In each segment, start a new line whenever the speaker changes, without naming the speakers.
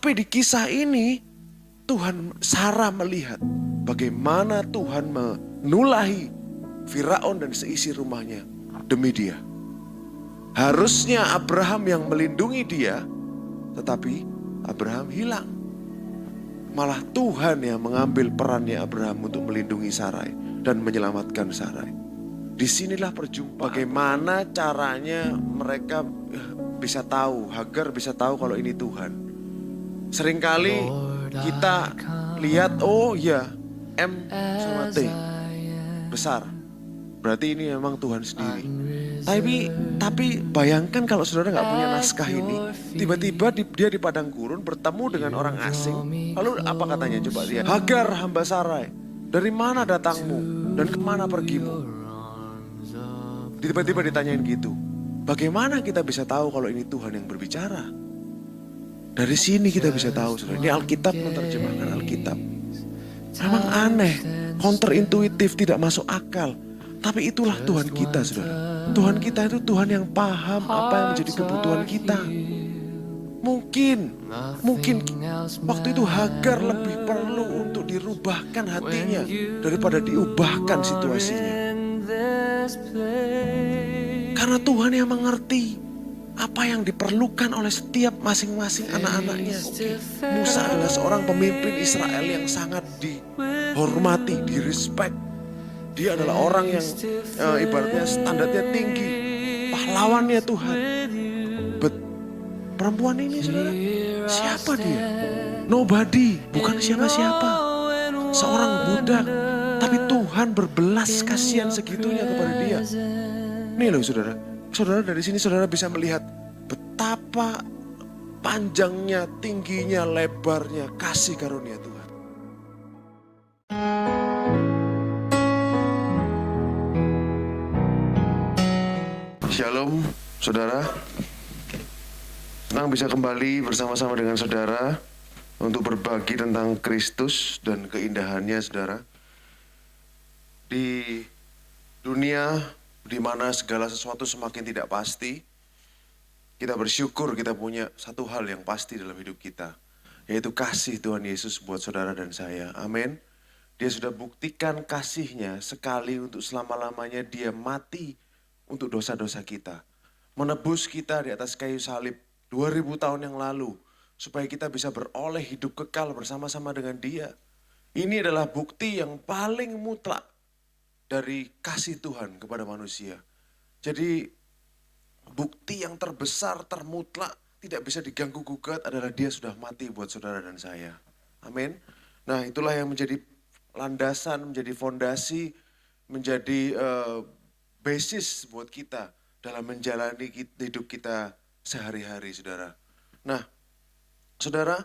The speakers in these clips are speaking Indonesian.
Tapi di kisah ini Sarah melihat bagaimana Tuhan menulahi Firaun dan seisi rumahnya demi dia. Harusnya Abraham yang melindungi dia, tetapi Abraham hilang. Malah Tuhan yang mengambil perannya Abraham untuk melindungi Sarai dan menyelamatkan Sarai. Disinilah perjumpaan. Bagaimana caranya mereka bisa tahu, Hagar bisa tahu kalau ini Tuhan. Seringkali kita lihat, oh ya, M sama T besar, berarti ini memang Tuhan sendiri. Tapi bayangkan kalau saudara gak punya naskah ini, tiba-tiba dia di padang gurun bertemu dengan orang asing. Lalu apa katanya? Coba lihat. Hagar hamba Sarai, dari mana datangmu dan kemana pergimu? Tiba-tiba ditanyain gitu. Bagaimana kita bisa tahu kalau ini Tuhan yang berbicara? Dari sini kita bisa tahu, saudara. Ini Alkitab menerjemahkan Alkitab. Memang aneh, counterintuitif, tidak masuk akal. Tapi itulah Tuhan kita, saudara. Tuhan kita itu Tuhan yang paham apa yang menjadi kebutuhan kita. Mungkin waktu itu Hagar lebih perlu untuk dirubahkan hatinya daripada diubahkan situasinya. Karena Tuhan yang mengerti apa yang diperlukan oleh setiap masing-masing anak-anaknya. Musa adalah seorang pemimpin Israel yang sangat dihormati, direspek. Dia adalah orang yang ibaratnya standarnya tinggi, pahlawannya Tuhan. Perempuan ini, saudara, siapa dia? Nobody, bukan siapa-siapa. Seorang budak, tapi Tuhan berbelas kasihan segitunya kepada dia. Nih loh saudara, dari sini saudara bisa melihat betapa panjangnya, tingginya, lebarnya kasih karunia Tuhan. Shalom saudara, senang bisa kembali bersama-sama dengan saudara untuk berbagi tentang Kristus dan keindahannya, saudara. Di dunia di mana segala sesuatu semakin tidak pasti, kita bersyukur kita punya satu hal yang pasti dalam hidup kita, yaitu kasih Tuhan Yesus buat saudara dan saya. Amin. Dia sudah buktikan kasihnya sekali untuk selama-lamanya. Dia mati untuk dosa-dosa kita, menebus kita di atas kayu salib 2000 tahun yang lalu, supaya kita bisa beroleh hidup kekal bersama-sama dengan dia. Ini adalah bukti yang paling mutlak dari kasih Tuhan kepada manusia. Jadi bukti yang terbesar, termutlak, tidak bisa diganggu gugat adalah dia sudah mati buat saudara dan saya. Amin. Nah, itulah yang menjadi landasan, menjadi fondasi, menjadi basis buat kita dalam menjalani hidup kita sehari-hari, saudara. Nah, saudara,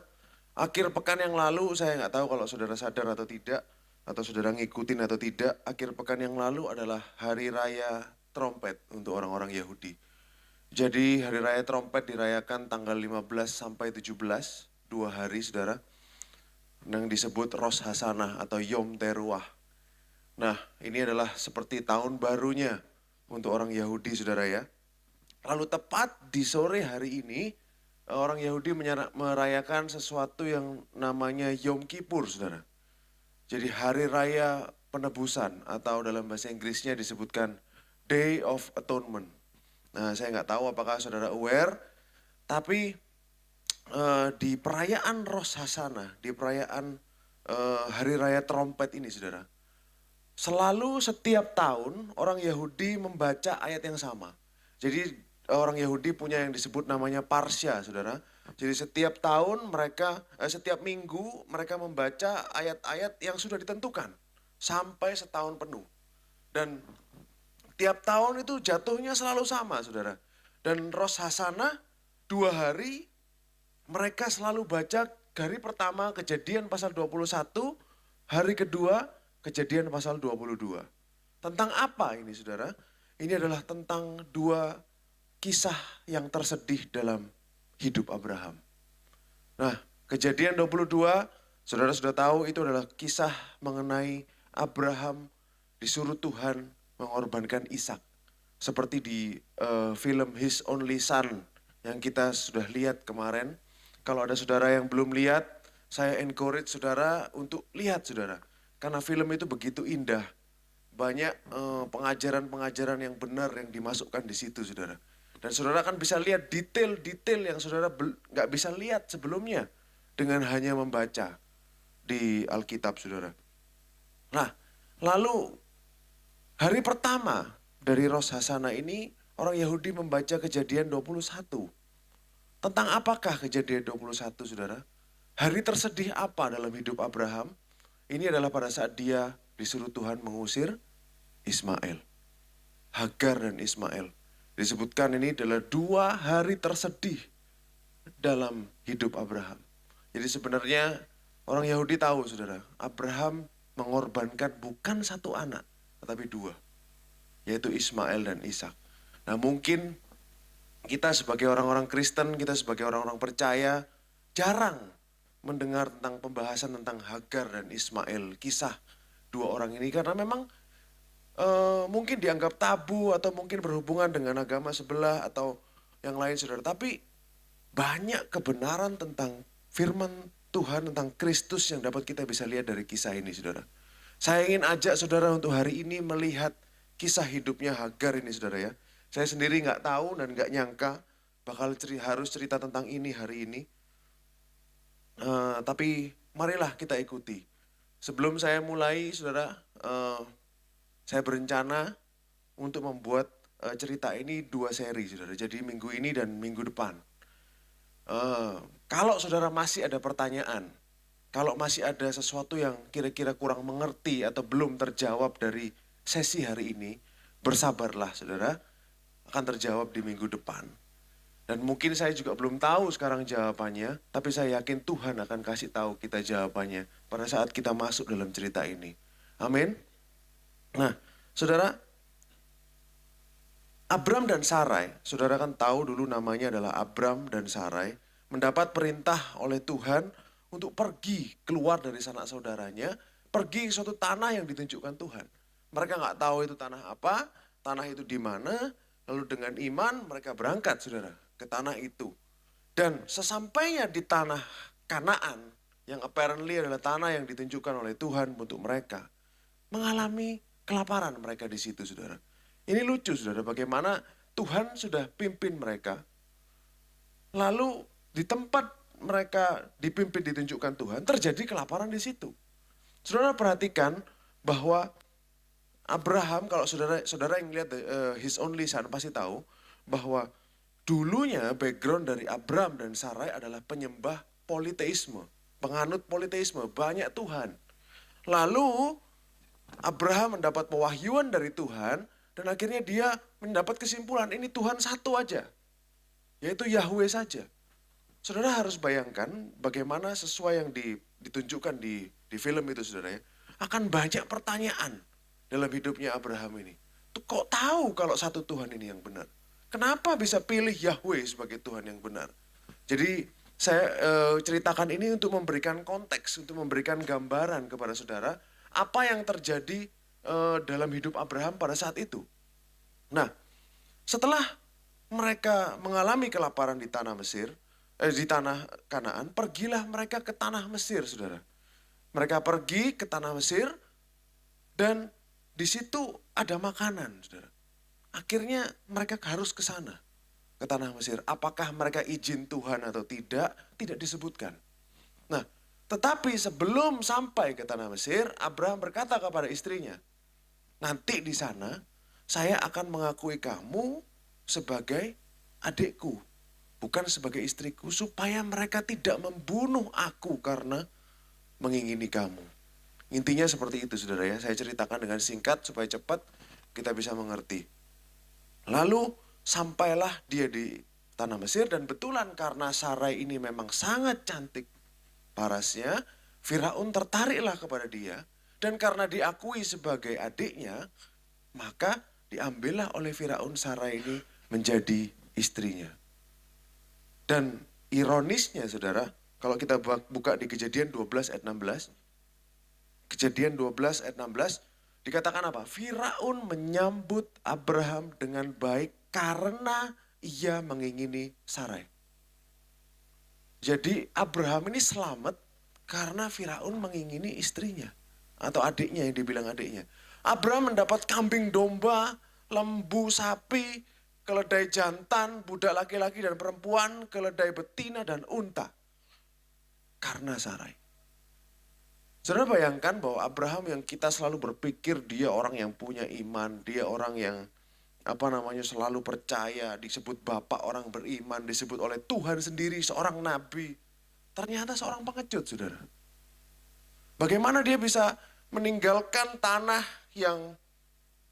akhir pekan yang lalu, saya nggak tahu kalau saudara sadar atau tidak, atau saudara ngikutin atau tidak, akhir pekan yang lalu adalah Hari Raya Trompet untuk orang-orang Yahudi. Jadi Hari Raya Trompet dirayakan tanggal 15 sampai 17, 2 hari, saudara, yang disebut Rosh Hashanah atau Yom Teruah. Nah, ini adalah seperti tahun barunya untuk orang Yahudi, saudara ya. Lalu tepat di sore hari ini, orang Yahudi merayakan sesuatu yang namanya Yom Kippur, saudara. Jadi hari raya penebusan, atau dalam bahasa Inggrisnya disebutkan Day of Atonement. Nah, saya nggak tahu apakah saudara aware, tapi di perayaan Rosh Hashanah, di perayaan hari raya trompet ini, saudara, selalu setiap tahun orang Yahudi membaca ayat yang sama. Jadi orang Yahudi punya yang disebut namanya Parsha, saudara. Jadi setiap tahun setiap minggu mereka membaca ayat-ayat yang sudah ditentukan sampai setahun penuh. Dan tiap tahun itu jatuhnya selalu sama, saudara. Dan Rosh Hashanah 2 hari mereka selalu baca hari pertama Kejadian pasal 21, hari kedua Kejadian pasal 22. Tentang apa ini, saudara? Ini adalah tentang 2 kisah yang tersedih dalam hidup Abraham. Nah, Kejadian 22, saudara sudah tahu itu adalah kisah mengenai Abraham disuruh Tuhan mengorbankan Ishak. Seperti di film His Only Son yang kita sudah lihat kemarin. Kalau ada saudara yang belum lihat, saya encourage saudara untuk lihat saudara. Karena film itu begitu indah. Banyak pengajaran-pengajaran yang benar yang dimasukkan di situ saudara. Dan saudara kan bisa lihat detail-detail yang saudara nggak bisa lihat sebelumnya dengan hanya membaca di Alkitab saudara. Nah, lalu hari pertama dari Rosh Hashanah ini orang Yahudi membaca Kejadian 21. Tentang apakah Kejadian 21 saudara? Hari tersedih apa dalam hidup Abraham? Ini adalah pada saat dia disuruh Tuhan mengusir Ismail. Hagar dan Ismail. Disebutkan ini adalah 2 hari tersedih dalam hidup Abraham. Jadi sebenarnya orang Yahudi tahu saudara, Abraham mengorbankan bukan 1 anak, tetapi 2. Yaitu Ismail dan Ishak. Nah mungkin kita sebagai orang-orang Kristen, kita sebagai orang-orang percaya, jarang mendengar tentang pembahasan tentang Hagar dan Ismail, kisah 2 orang ini. Karena memang mungkin dianggap tabu atau mungkin berhubungan dengan agama sebelah atau yang lain saudara. Tapi banyak kebenaran tentang firman Tuhan, tentang Kristus yang dapat kita bisa lihat dari kisah ini saudara. Saya ingin ajak saudara untuk hari ini melihat kisah hidupnya Hagar ini saudara ya. Saya sendiri nggak tahu dan nggak nyangka bakal harus cerita tentang ini hari ini. Tapi marilah kita ikuti. Sebelum saya mulai saudara, saya berencana untuk membuat cerita ini 2 seri saudara. Jadi minggu ini dan minggu depan. Kalau saudara masih ada pertanyaan, kalau masih ada sesuatu yang kira-kira kurang mengerti atau belum terjawab dari sesi hari ini, bersabarlah saudara, akan terjawab di minggu depan. Dan mungkin saya juga belum tahu sekarang jawabannya, tapi saya yakin Tuhan akan kasih tahu kita jawabannya pada saat kita masuk dalam cerita ini. Amin. Nah, saudara, Abram dan Sarai, saudara kan tahu dulu namanya adalah Abram dan Sarai, mendapat perintah oleh Tuhan untuk pergi keluar dari sanak saudaranya, pergi ke suatu tanah yang ditunjukkan Tuhan. Mereka nggak tahu itu tanah apa, tanah itu di mana, lalu dengan iman mereka berangkat saudara ke tanah itu. Dan sesampainya di tanah Kanaan, yang apparently adalah tanah yang ditunjukkan oleh Tuhan untuk mereka, mengalami kelaparan mereka di situ saudara. Ini lucu saudara, bagaimana Tuhan sudah pimpin mereka. Lalu di tempat mereka dipimpin ditunjukkan Tuhan, terjadi kelaparan di situ. Saudara perhatikan bahwa Abraham, kalau saudara yang lihat his only son pasti tahu bahwa dulunya background dari Abram dan Sarai adalah penyembah politeisme, penganut politeisme, banyak Tuhan. Lalu Abraham mendapat pewahyuan dari Tuhan dan akhirnya dia mendapat kesimpulan ini Tuhan satu aja, yaitu Yahweh saja. Saudara harus bayangkan bagaimana sesuai yang ditunjukkan di film itu saudara ya, akan banyak pertanyaan dalam hidupnya Abraham ini. Tuh, kok tahu kalau satu Tuhan ini yang benar? Kenapa bisa pilih Yahweh sebagai Tuhan yang benar? Jadi saya ceritakan ini untuk memberikan konteks, untuk memberikan gambaran kepada saudara apa yang terjadi dalam hidup Abraham pada saat itu. Nah, setelah mereka mengalami kelaparan di tanah Mesir, di tanah Kanaan, pergilah mereka ke tanah Mesir, saudara. Mereka pergi ke tanah Mesir dan di situ ada makanan, saudara. Akhirnya mereka harus ke sana, ke tanah Mesir. Apakah mereka izin Tuhan atau tidak, tidak disebutkan. Nah, tetapi sebelum sampai ke tanah Mesir, Abraham berkata kepada istrinya, nanti di sana saya akan mengakui kamu sebagai adikku, bukan sebagai istriku, supaya mereka tidak membunuh aku karena mengingini kamu. Intinya seperti itu saudara ya, saya ceritakan dengan singkat supaya cepat kita bisa mengerti. Lalu sampailah dia di tanah Mesir dan betulan karena Sarai ini memang sangat cantik parasnya, Firaun tertariklah kepada dia dan karena diakui sebagai adiknya, maka diambillah oleh Firaun Sarai ini menjadi istrinya. Dan ironisnya saudara, kalau kita buka di Kejadian 12 ayat 16, Kejadian 12 ayat 16, dikatakan apa? Firaun menyambut Abraham dengan baik karena ia mengingini Sarai. Jadi Abraham ini selamat karena Firaun mengingini istrinya. Atau adiknya yang dibilang adiknya. Abraham mendapat kambing domba, lembu, sapi, keledai jantan, budak laki-laki dan perempuan, keledai betina dan unta. Karena Sarai. Saudara bayangkan bahwa Abraham yang kita selalu berpikir dia orang yang punya iman, dia orang yang selalu percaya, disebut bapak orang beriman, disebut oleh Tuhan sendiri seorang nabi. Ternyata seorang pengecut, saudara. Bagaimana dia bisa meninggalkan tanah yang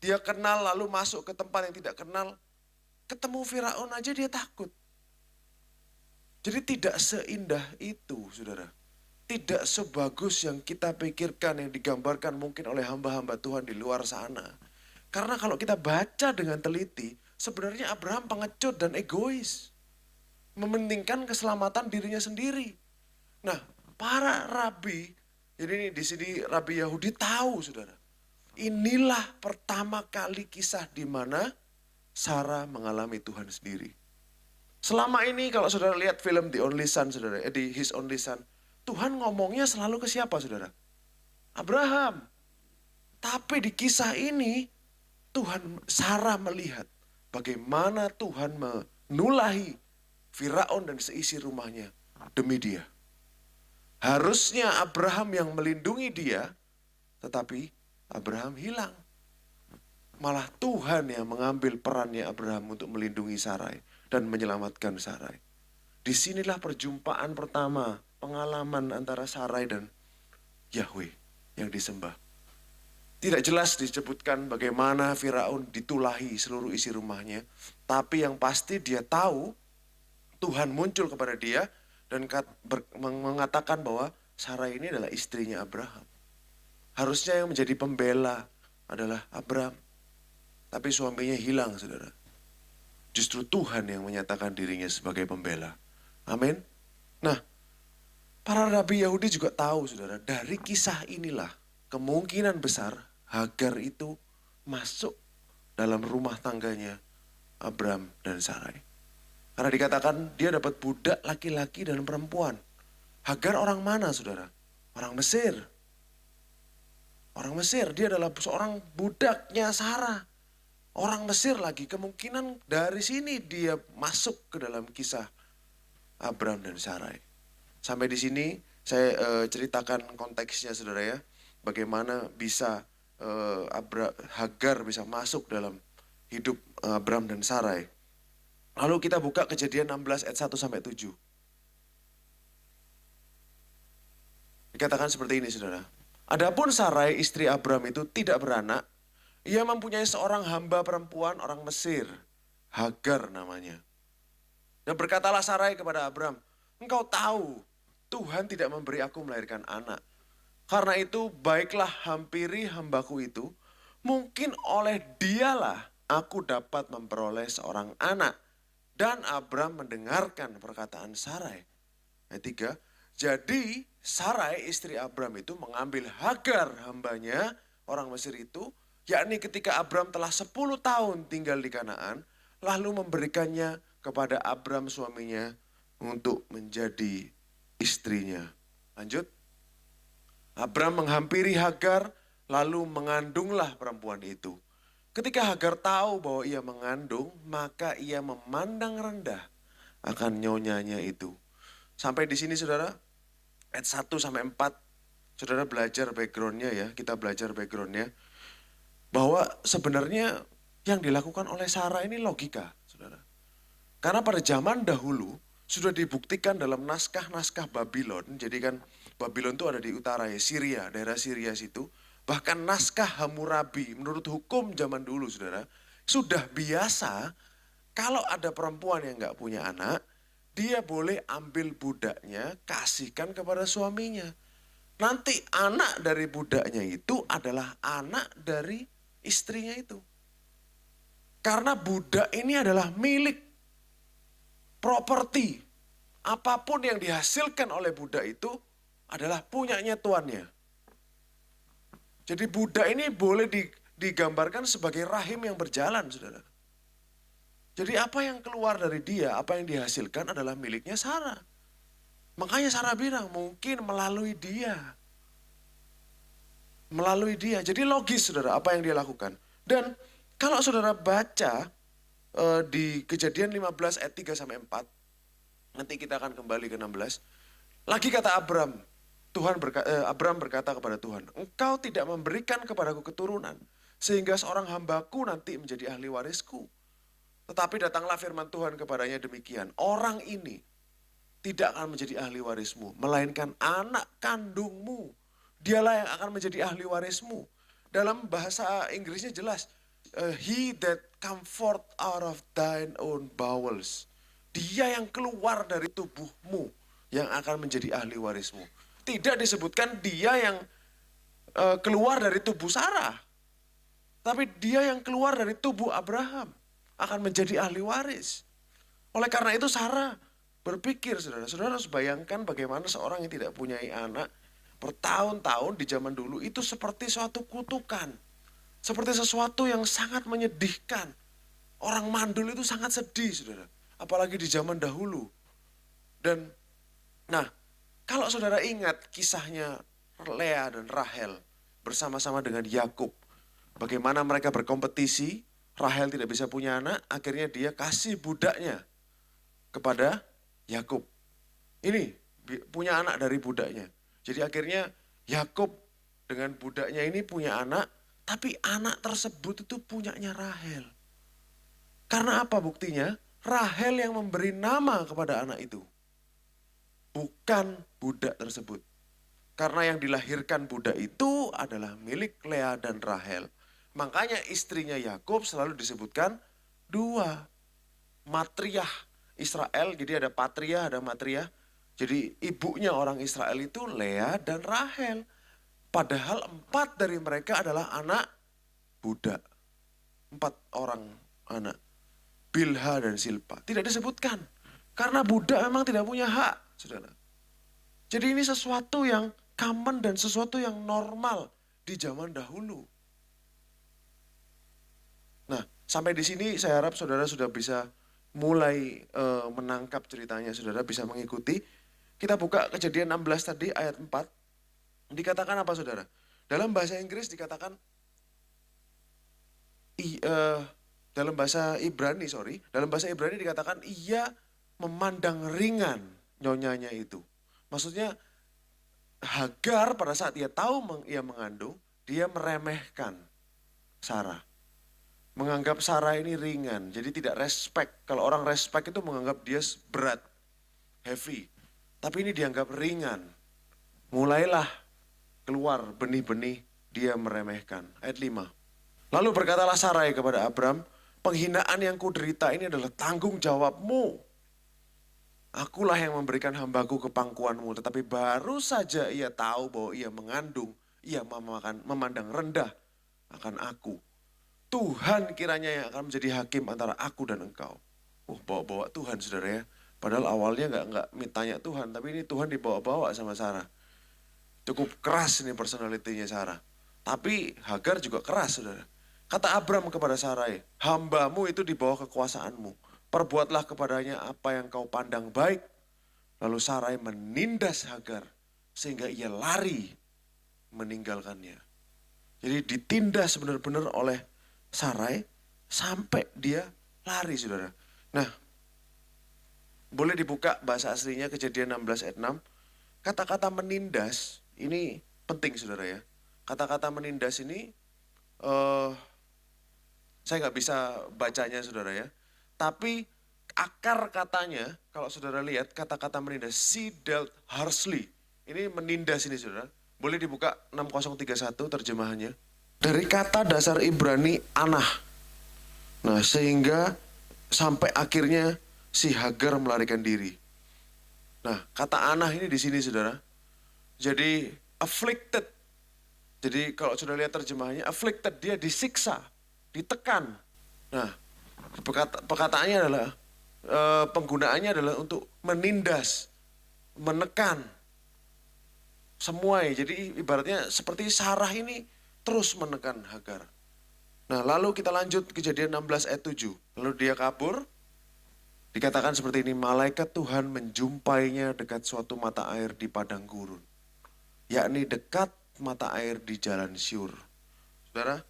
dia kenal lalu masuk ke tempat yang tidak kenal. Ketemu Firaun aja dia takut. Jadi tidak seindah itu, saudara. Tidak sebagus yang kita pikirkan, yang digambarkan mungkin oleh hamba-hamba Tuhan di luar sana. Karena kalau kita baca dengan teliti, sebenarnya Abraham pengecut dan egois. Mementingkan keselamatan dirinya sendiri. Nah, para rabi, jadi ini di sini Rabi Yahudi tahu, saudara. Inilah pertama kali kisah di mana Sarah mengalami Tuhan sendiri. Selama ini kalau saudara lihat film The Only Son, saudara, di His Only Son, Tuhan ngomongnya selalu ke siapa, saudara? Abraham. Tapi di kisah ini, Sarah melihat bagaimana Tuhan menulahi Firaun dan seisi rumahnya demi dia. Harusnya Abraham yang melindungi dia, tetapi Abraham hilang. Malah Tuhan yang mengambil perannya Abraham untuk melindungi Sarai dan menyelamatkan Sarai. Disinilah perjumpaan pertama, pengalaman antara Sarai dan Yahweh yang disembah. Tidak jelas disebutkan bagaimana Firaun ditulahi seluruh isi rumahnya. Tapi yang pasti dia tahu Tuhan muncul kepada dia dan mengatakan bahwa Sarai ini adalah istrinya Abraham. Harusnya yang menjadi pembela adalah Abraham. Tapi suaminya hilang, saudara. Justru Tuhan yang menyatakan dirinya sebagai pembela. Amin. Nah, para rabi Yahudi juga tahu, saudara, dari kisah inilah kemungkinan besar Hagar itu masuk dalam rumah tangganya Abraham dan Sarai. Karena dikatakan dia dapat budak laki-laki dan perempuan. Hagar orang mana, saudara? Orang Mesir. Orang Mesir, dia adalah seorang budaknya Sarah. Orang Mesir lagi, kemungkinan dari sini dia masuk ke dalam kisah Abraham dan Sarai. Sampai di sini saya ceritakan konteksnya, saudara ya. Bagaimana bisa Hagar bisa masuk dalam hidup Abraham dan Sarai. Lalu kita buka Kejadian 16 ayat 1 sampai 7. Dikatakan seperti ini, saudara. Adapun Sarai istri Abraham itu tidak beranak. Ia mempunyai seorang hamba perempuan orang Mesir, Hagar namanya. Dan berkatalah Sarai kepada Abraham, engkau tahu Tuhan tidak memberi aku melahirkan anak. Karena itu baiklah hampiri hambaku itu, mungkin oleh dialah aku dapat memperoleh seorang anak. Dan Abraham mendengarkan perkataan Sarai. Ayat 3, jadi Sarai istri Abraham itu mengambil Hagar hambanya orang Mesir itu, yakni ketika Abraham telah 10 tahun tinggal di Kanaan, lalu memberikannya kepada Abraham suaminya untuk menjadi istrinya. Lanjut. Abraham menghampiri Hagar, lalu mengandunglah perempuan itu. Ketika Hagar tahu bahwa ia mengandung, maka ia memandang rendah akan nyonyanya itu. Sampai di sini, saudara, ayat 1 sampai 4, saudara belajar backgroundnya ya, kita belajar backgroundnya. Bahwa sebenarnya yang dilakukan oleh Sarah ini logika, saudara. Karena pada zaman dahulu, sudah dibuktikan dalam naskah-naskah Babylon. Jadi kan Babylon itu ada di utara ya, Syria, daerah Syria situ. Bahkan naskah Hammurabi menurut hukum zaman dulu, saudara, sudah biasa kalau ada perempuan yang gak punya anak, dia boleh ambil budaknya, kasihkan kepada suaminya. Nanti anak dari budaknya itu adalah anak dari istrinya itu. Karena budak ini adalah milik properti. Apapun yang dihasilkan oleh budak itu adalah punyanya tuannya. Jadi budak ini boleh digambarkan sebagai rahim yang berjalan, saudara. Jadi apa yang keluar dari dia, apa yang dihasilkan adalah miliknya Sarah. Makanya Sarah bilang mungkin melalui dia. Melalui dia. Jadi logis saudara apa yang dia lakukan. Dan kalau saudara baca di Kejadian 15 ayat 3 sampai 4. Nanti kita akan kembali ke 16. Lagi kata Abram. Abram berkata kepada Tuhan, engkau tidak memberikan kepadaku keturunan. Sehingga seorang hambaku nanti menjadi ahli warisku. Tetapi datanglah firman Tuhan kepadanya demikian. Orang ini tidak akan menjadi ahli warismu, melainkan anak kandungmu. Dialah yang akan menjadi ahli warismu. Dalam bahasa Inggrisnya jelas, he that come forth out of thine own bowels. Dia yang keluar dari tubuhmu yang akan menjadi ahli warismu. Tidak disebutkan dia yang keluar dari tubuh Sarah. Tapi dia yang keluar dari tubuh Abraham akan menjadi ahli waris. Oleh karena itu Sarah berpikir, saudara harus bayangkan bagaimana seorang yang tidak punya anak bertahun-tahun di zaman dulu itu seperti suatu kutukan. Seperti sesuatu yang sangat menyedihkan. Orang mandul itu sangat sedih, saudara. Apalagi di zaman dahulu. Dan, nah, kalau saudara ingat kisahnya Lea dan Rahel bersama-sama dengan Yakub. Bagaimana mereka berkompetisi, Rahel tidak bisa punya anak, akhirnya dia kasih budaknya kepada Yakub. Ini punya anak dari budaknya. Jadi akhirnya Yakub dengan budaknya ini punya anak, tapi anak tersebut itu punyanya Rahel. Karena apa buktinya? Rahel yang memberi nama kepada anak itu. Bukan budak tersebut. Karena yang dilahirkan budak itu adalah milik Lea dan Rahel. Makanya istrinya Yakub selalu disebutkan dua. Matriah Israel, jadi ada Patria, ada Matriah. Jadi ibunya orang Israel itu Lea dan Rahel. Padahal 4 dari mereka adalah anak budak. 4 orang anak. Bilha dan Silpa. Tidak disebutkan. Karena budak memang tidak punya hak, saudara. Jadi ini sesuatu yang common dan sesuatu yang normal di zaman dahulu. Nah, sampai di sini saya harap saudara sudah bisa mulai menangkap ceritanya, saudara bisa mengikuti. Kita buka Kejadian 16 tadi ayat 4. Dikatakan apa saudara? Dalam bahasa Inggris dikatakan, dalam bahasa Ibrani dikatakan ia memandang ringan nyonyanya itu. Maksudnya Hagar pada saat dia tahu ia mengandung, dia meremehkan Sarah. Menganggap Sarah ini ringan, jadi tidak respect. Kalau orang respect itu menganggap dia berat, heavy. Tapi ini dianggap ringan. Mulailah keluar benih-benih dia meremehkan. Ayat 5. Lalu berkatalah Sarai kepada Abram, penghinaan yang kuderita ini adalah tanggung jawabmu. Akulah yang memberikan hambaku ke pangkuanmu. Tetapi baru saja ia tahu bahwa ia mengandung, ia memandang rendah akan aku. Tuhan kiranya yang akan menjadi hakim antara aku dan engkau. Bawa-bawa Tuhan saudara ya. Padahal awalnya nggak tanya Tuhan, tapi ini Tuhan dibawa-bawa sama Sarah. Cukup keras ini personalitinya Sarah. Tapi Hagar juga keras saudara. Kata Abram kepada Sarai, hambamu itu di bawah kekuasaanmu. Perbuatlah kepadanya apa yang kau pandang baik. Lalu Sarai menindas Hagar sehingga ia lari meninggalkannya. Jadi ditindas benar-benar oleh Sarai sampai dia lari saudara. Nah, boleh dibuka bahasa aslinya Kejadian 16 ayat 6. Kata-kata menindas ini penting saudara ya. Kata-kata menindas ini saya nggak bisa bacanya saudara ya. Tapi akar katanya kalau saudara lihat kata-kata menindas, she dealt harshly. Ini menindas ini saudara. Boleh dibuka 6031 terjemahannya. Dari kata dasar Ibrani anah. Nah sehingga sampai akhirnya si Hagar melarikan diri. Nah kata anah ini di sini saudara. Jadi afflicted. Jadi kalau sudah lihat terjemahannya afflicted, dia disiksa, ditekan. Nah perkataannya adalah penggunaannya adalah untuk menindas, menekan. Semua ya. Jadi ibaratnya seperti Sarah ini terus menekan Hagar. Nah lalu kita lanjut Kejadian 16 ayat 7. Lalu dia kabur. Dikatakan seperti ini, malaikat Tuhan menjumpainya dekat suatu mata air di padang gurun, yakni dekat mata air di jalan Syur. Saudara,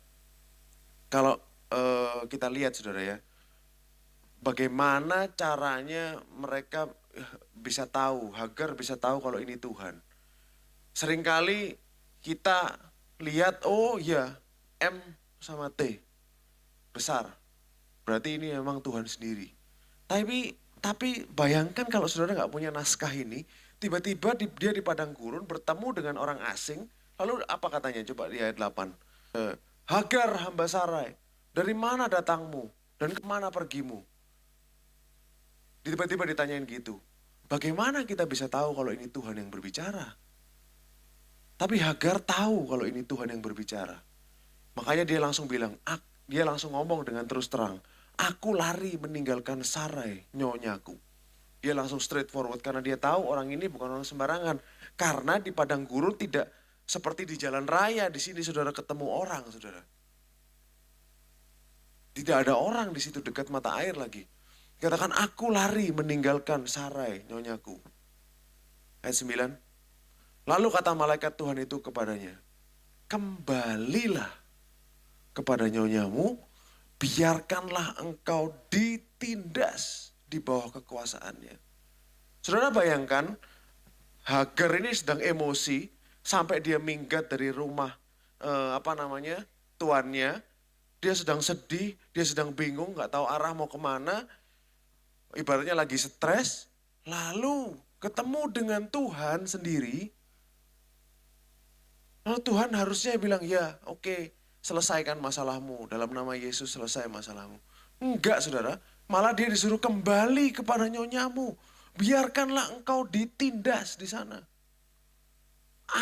kalau kita lihat saudara ya, bagaimana caranya mereka bisa tahu, Hagar bisa tahu kalau ini Tuhan. Seringkali kita lihat, oh ya, M sama T, besar. Berarti ini memang Tuhan sendiri. Tapi bayangkan kalau saudara nggak punya naskah ini, tiba-tiba dia di padang gurun bertemu dengan orang asing, lalu apa katanya? Coba di ayat 8. Hagar hamba Sarai, dari mana datangmu dan kemana pergimu? Tiba-tiba ditanyain gitu. Bagaimana kita bisa tahu kalau ini Tuhan yang berbicara? Tapi Hagar tahu kalau ini Tuhan yang berbicara. Makanya dia langsung bilang, dia langsung ngomong dengan terus terang, aku lari meninggalkan Sarai, nyonyaku. Dia langsung straightforward karena dia tahu orang ini bukan orang sembarangan. Karena di padang gurun tidak seperti di jalan raya, di sini saudara ketemu orang, saudara. Tidak ada orang di situ dekat mata air lagi. Katakan, aku lari meninggalkan Sarai, nyonyaku. Ayat 9. Lalu kata malaikat Tuhan itu kepadanya, kembalilah kepada nyonyamu, biarkanlah engkau ditindas di bawah kekuasaannya. Saudara bayangkan, Hagar ini sedang emosi sampai dia minggat dari rumah tuannya. Dia sedang sedih, dia sedang bingung, nggak tahu arah mau kemana. Ibaratnya lagi stres, lalu ketemu dengan Tuhan sendiri. Lalu Tuhan harusnya bilang, ya oke, selesaikan masalahmu. Dalam nama Yesus selesai masalahmu. Enggak saudara, malah dia disuruh kembali kepada nyonyamu. Biarkanlah engkau ditindas di sana.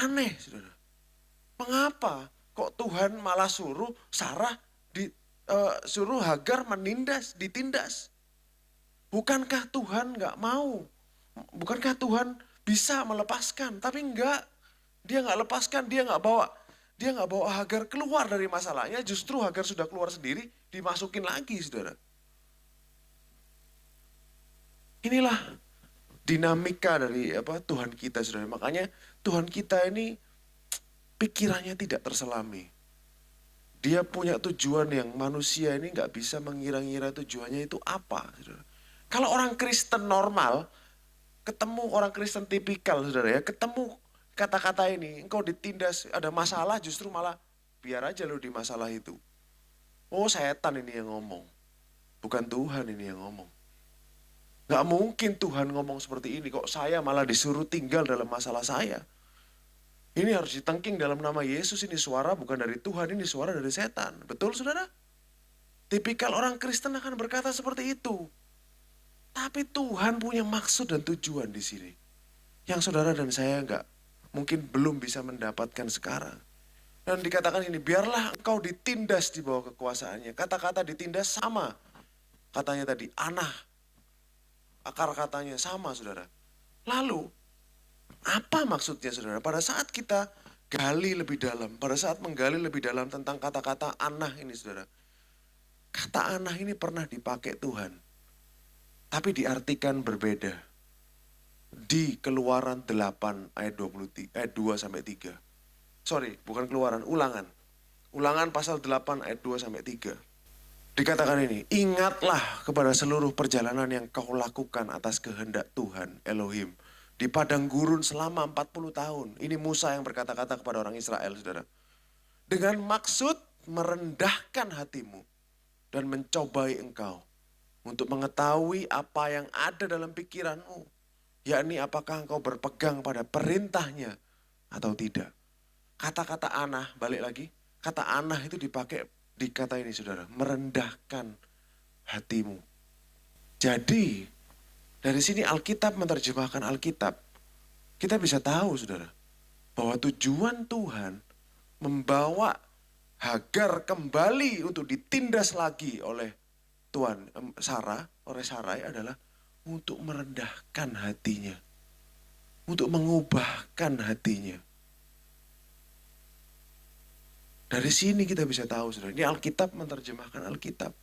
Aneh saudara. Mengapa kok Tuhan malah suruh suruh Hagar ditindas? Bukankah Tuhan nggak mau? Bukankah Tuhan bisa melepaskan? Tapi enggak. Dia nggak lepaskan, dia nggak bawa Hagar keluar dari masalahnya. Justru Hagar sudah keluar sendiri, dimasukin lagi, saudara. Inilah dinamika dari Tuhan kita, saudara. Makanya Tuhan kita ini pikirannya tidak terselami. Dia punya tujuan yang manusia ini nggak bisa mengira-ngira tujuannya itu apa, saudara. Kalau orang Kristen normal, ketemu orang Kristen tipikal, saudara ya, ketemu kata-kata ini, engkau ditindas, ada masalah justru malah biar aja lu di masalah itu. Oh setan ini yang ngomong, bukan Tuhan ini yang ngomong. Gak mungkin Tuhan ngomong seperti ini, kok saya malah disuruh tinggal dalam masalah saya. Ini harus ditengking dalam nama Yesus, ini suara bukan dari Tuhan, ini suara dari setan. Betul saudara? Tipikal orang Kristen akan berkata seperti itu. Tapi Tuhan punya maksud dan tujuan di sini. Yang saudara dan saya mungkin belum bisa mendapatkan sekarang. Dan dikatakan ini, biarlah engkau ditindas di bawah kekuasaannya. Kata-kata ditindas sama. Katanya tadi, anah. Akar katanya sama, saudara. Lalu, apa maksudnya, saudara? Pada saat kita gali lebih dalam, pada saat menggali lebih dalam tentang kata-kata anah ini, saudara. Kata anah ini pernah dipakai Tuhan. Tapi diartikan berbeda. Di Keluaran 8 ayat 2 sampai 3. Sorry, bukan Keluaran, Ulangan. Ulangan pasal 8 ayat 2 sampai 3. Dikatakan ini, ingatlah kepada seluruh perjalanan yang kau lakukan atas kehendak Tuhan Elohim di padang gurun selama 40 tahun. Ini Musa yang berkata-kata kepada orang Israel, saudara. Dengan maksud merendahkan hatimu dan mencobai engkau untuk mengetahui apa yang ada dalam pikiranmu. Yakni apakah engkau berpegang pada perintahnya atau tidak. Kata-kata anah, balik lagi. Kata anah itu dipakai di kata ini saudara. Merendahkan hatimu. Jadi dari sini Alkitab menerjemahkan Alkitab. Kita bisa tahu saudara. Bahwa tujuan Tuhan membawa Hagar kembali untuk ditindas lagi oleh Sarai adalah untuk merendahkan hatinya. Untuk mengubahkan hatinya. Dari sini kita bisa tahu, saudara. Ini Alkitab menerjemahkan Alkitab.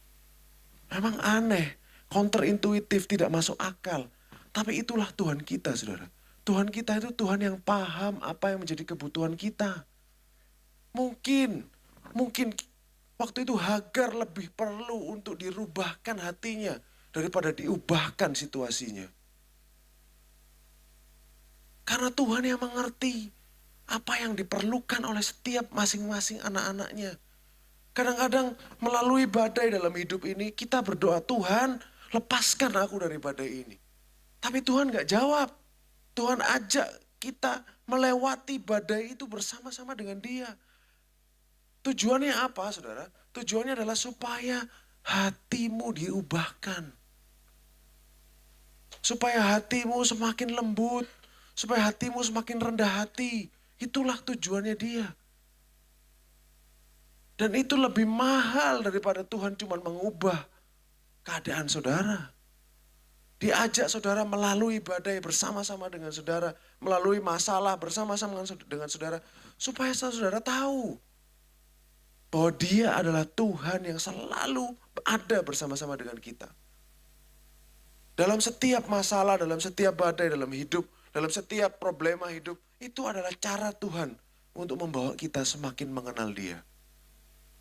Memang aneh. counterintuitif, tidak masuk akal. Tapi itulah Tuhan kita, saudara. Tuhan kita itu Tuhan yang paham apa yang menjadi kebutuhan kita. Mungkin waktu itu Hagar lebih perlu untuk dirubahkan hatinya daripada diubahkan situasinya. Karena Tuhan yang mengerti apa yang diperlukan oleh setiap masing-masing anak-anaknya. Kadang-kadang melalui badai dalam hidup ini kita berdoa, Tuhan lepaskan aku dari badai ini. Tapi Tuhan gak jawab. Tuhan ajak kita melewati badai itu bersama-sama dengan Dia. Tujuannya apa, saudara? Tujuannya adalah supaya hatimu diubahkan. Supaya hatimu semakin lembut. Supaya hatimu semakin rendah hati. Itulah tujuannya Dia. Dan itu lebih mahal daripada Tuhan cuma mengubah keadaan saudara. Diajak saudara melalui badai bersama-sama dengan saudara. Melalui masalah bersama-sama dengan saudara. Supaya saudara tahu bahwa Dia adalah Tuhan yang selalu ada bersama-sama dengan kita. Dalam setiap masalah, dalam setiap badai dalam hidup, dalam setiap problema hidup, itu adalah cara Tuhan untuk membawa kita semakin mengenal Dia.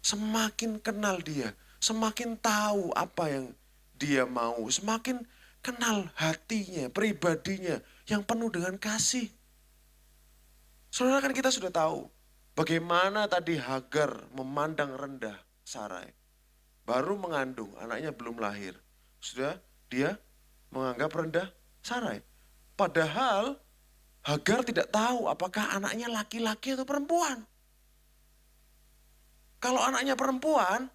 Semakin kenal Dia, semakin tahu apa yang Dia mau, semakin kenal hatinya, pribadinya yang penuh dengan kasih. Saudara, kan kita sudah tahu bagaimana tadi Hagar memandang rendah Sarai. Baru mengandung, anaknya belum lahir. Sudah dia menganggap rendah Sarai. Padahal Hagar tidak tahu apakah anaknya laki-laki atau perempuan. Kalau anaknya perempuan,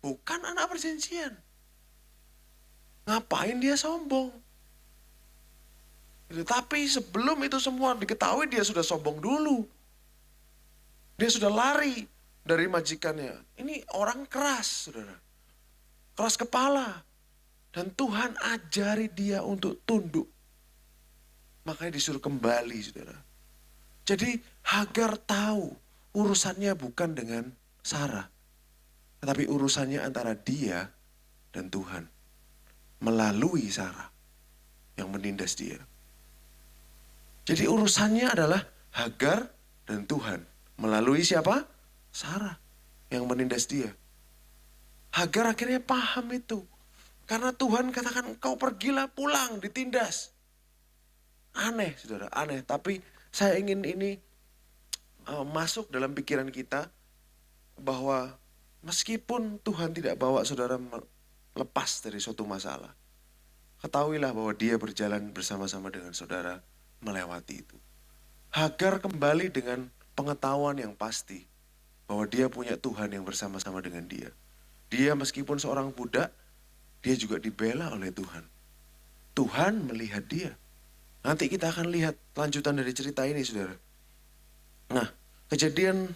bukan anak perjanjian. Ngapain dia sombong? Tapi sebelum itu semua diketahui, dia sudah sombong dulu. Dia sudah lari dari majikannya. Ini orang keras, saudara. Keras kepala. Dan Tuhan ajari dia untuk tunduk. Makanya disuruh kembali, saudara. Jadi Hagar tahu urusannya bukan dengan Sarah. Tetapi urusannya antara dia dan Tuhan. Melalui Sarah yang menindas dia. Jadi urusannya adalah Hagar dan Tuhan. Melalui siapa? Sarah yang menindas dia. Hagar akhirnya paham itu. Karena Tuhan katakan, engkau pergilah pulang, ditindas. Aneh, saudara, aneh. Tapi saya ingin ini masuk dalam pikiran kita bahwa meskipun Tuhan tidak bawa saudara lepas dari suatu masalah, ketahuilah bahwa Dia berjalan bersama-sama dengan saudara melewati itu. Hagar kembali dengan pengetahuan yang pasti bahwa dia punya Tuhan yang bersama-sama dengan dia. Dia meskipun seorang budak, dia juga dibela oleh Tuhan. Tuhan melihat dia. Nanti kita akan lihat lanjutan dari cerita ini, saudara. Nah, Kejadian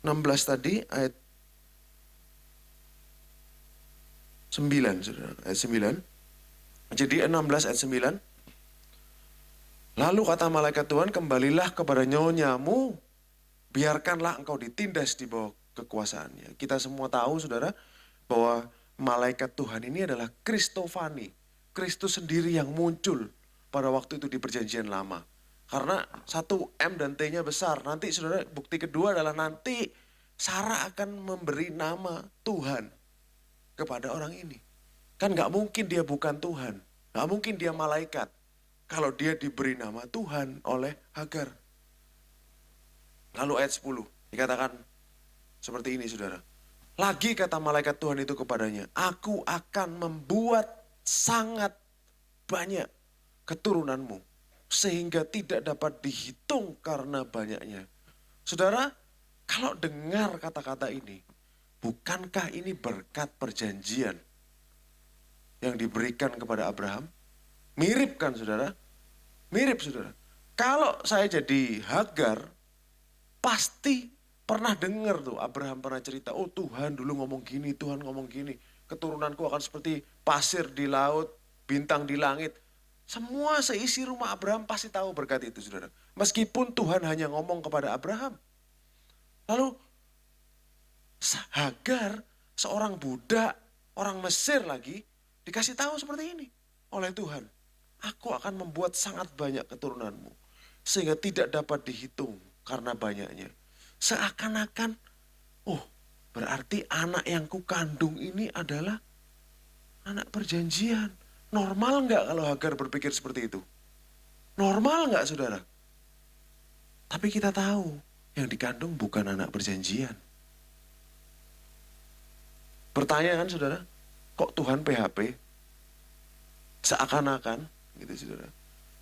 16 tadi ayat 9, saudara. Ayat 9. Kejadian 16 ayat 9. Lalu kata malaikat Tuhan, kembalilah kepada nyonyamu, biarkanlah engkau ditindas di bawah kekuasaannya. Kita semua tahu, saudara, bahwa malaikat Tuhan ini adalah Kristofani. Kristus sendiri yang muncul pada waktu itu di perjanjian lama. Karena satu M dan T-nya besar. Nanti, saudara, bukti kedua adalah nanti Sarah akan memberi nama Tuhan kepada orang ini. Kan gak mungkin dia bukan Tuhan. Gak mungkin dia malaikat. Kalau dia diberi nama Tuhan oleh Hagar. Lalu ayat 10 dikatakan seperti ini, saudara. Lagi kata malaikat Tuhan itu kepadanya, aku akan membuat sangat banyak keturunanmu, sehingga tidak dapat dihitung karena banyaknya. Saudara, kalau dengar kata-kata ini, bukankah ini berkat perjanjian yang diberikan kepada Abraham? Mirip kan, saudara? Mirip, saudara. Kalau saya jadi Hagar, pasti pernah dengar tuh, Abraham pernah cerita, oh Tuhan dulu ngomong gini, Tuhan ngomong gini. Keturunanku akan seperti pasir di laut, bintang di langit. Semua seisi rumah Abraham pasti tahu berkat itu, saudara. Meskipun Tuhan hanya ngomong kepada Abraham. Lalu Hagar, seorang budak, orang Mesir lagi, Dikasih tahu seperti ini oleh Tuhan. Aku akan membuat sangat banyak keturunanmu. Sehingga tidak dapat dihitung karena banyaknya. Seakan-akan, oh berarti anak yang kukandung ini adalah anak perjanjian. Normal nggak kalau Hagar berpikir seperti itu? Normal nggak saudara? Tapi kita tahu yang dikandung bukan anak perjanjian. Pertanyaan saudara, kok Tuhan PHP? Seakan-akan, gitu saudara.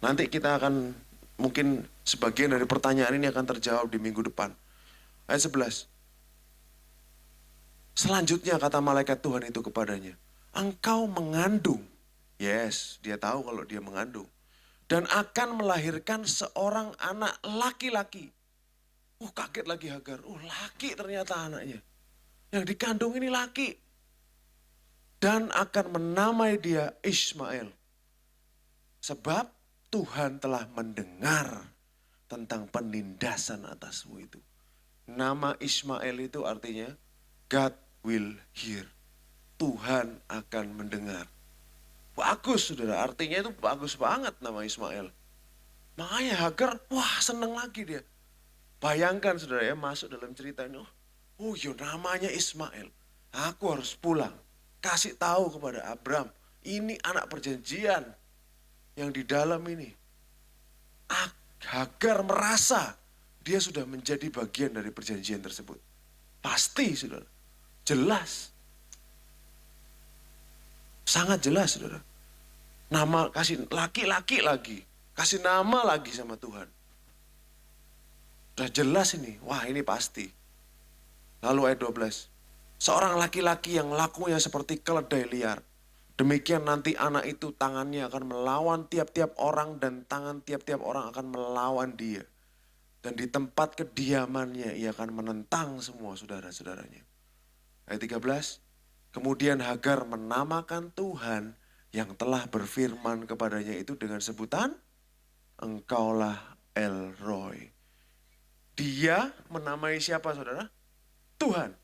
Nanti kita akan, mungkin sebagian dari pertanyaan ini akan terjawab di minggu depan. Ayat 11. Selanjutnya kata malaikat Tuhan itu kepadanya, engkau mengandung. Yes, dia tahu kalau dia mengandung. Dan akan melahirkan seorang anak laki-laki. Kaget lagi Hagar. Laki ternyata anaknya. Yang dikandung ini laki. Dan akan menamai dia Ismail. Sebab Tuhan telah mendengar tentang penindasan atasmu itu. Nama Ismail itu artinya God will hear. Tuhan akan mendengar. Bagus saudara, artinya itu bagus banget nama Ismail. Makanya Hagar, seneng lagi dia. Bayangkan saudara ya, masuk dalam cerita ini. Namanya Ismail. Aku harus pulang. Kasih tahu kepada Abram, ini anak perjanjian yang di dalam ini. Hagar merasa dia sudah menjadi bagian dari perjanjian tersebut. Pasti saudara. Jelas. Sangat jelas saudara. Nama kasih laki-laki lagi. Kasih nama lagi sama Tuhan. Udah jelas ini. Ini pasti. Lalu ayat 12. Seorang laki-laki yang lakunya seperti keledai liar. Demikian nanti anak itu tangannya akan melawan tiap-tiap orang dan tangan tiap-tiap orang akan melawan dia. Dan di tempat kediamannya ia akan menentang semua saudara-saudaranya. Ayat 13. Kemudian Hagar menamakan Tuhan yang telah berfirman kepadanya itu dengan sebutan, engkaulah El Roy. Dia menamai siapa saudara? Tuhan.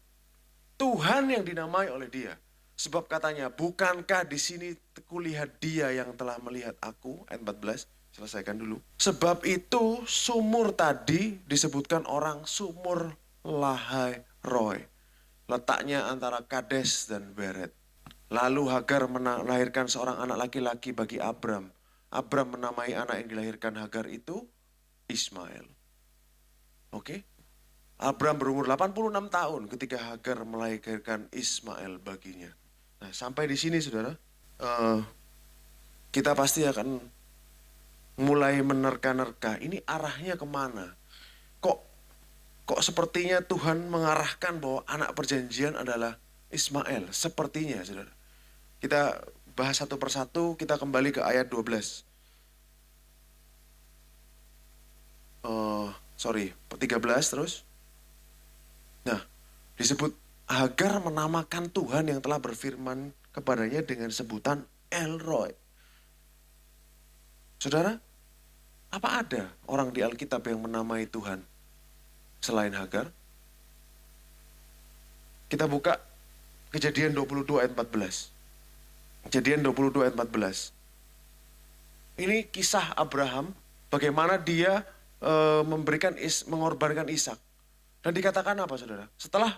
Tuhan yang dinamai oleh dia. Sebab katanya, bukankah di sini kulihat dia yang telah melihat aku? Ayat 14, selesaikan dulu. Sebab itu sumur tadi disebutkan orang sumur Lahai Roy. Letaknya antara Kades dan Beret. Lalu Hagar melahirkan seorang anak laki-laki bagi Abram. Abram menamai anak yang dilahirkan Hagar itu Ismail. Oke? Abram berumur 86 tahun ketika Hagar melahirkan Ismail baginya. Nah, sampai di sini saudara, kita pasti akan mulai menerka-nerka. Ini arahnya kemana? Kok sepertinya Tuhan mengarahkan bahwa anak perjanjian adalah Ismail? Sepertinya saudara. Kita bahas satu persatu, kita kembali ke ayat 12. 13 terus. Nah, disebut Hagar menamakan Tuhan yang telah berfirman kepadanya dengan sebutan El Roy. Saudara, apa ada orang di Alkitab yang menamai Tuhan selain Hagar? Kita buka Kejadian 22 ayat 14. Kejadian 22 ayat 14. Ini kisah Abraham, bagaimana dia mengorbankan Ishak. Dan dikatakan apa saudara? Setelah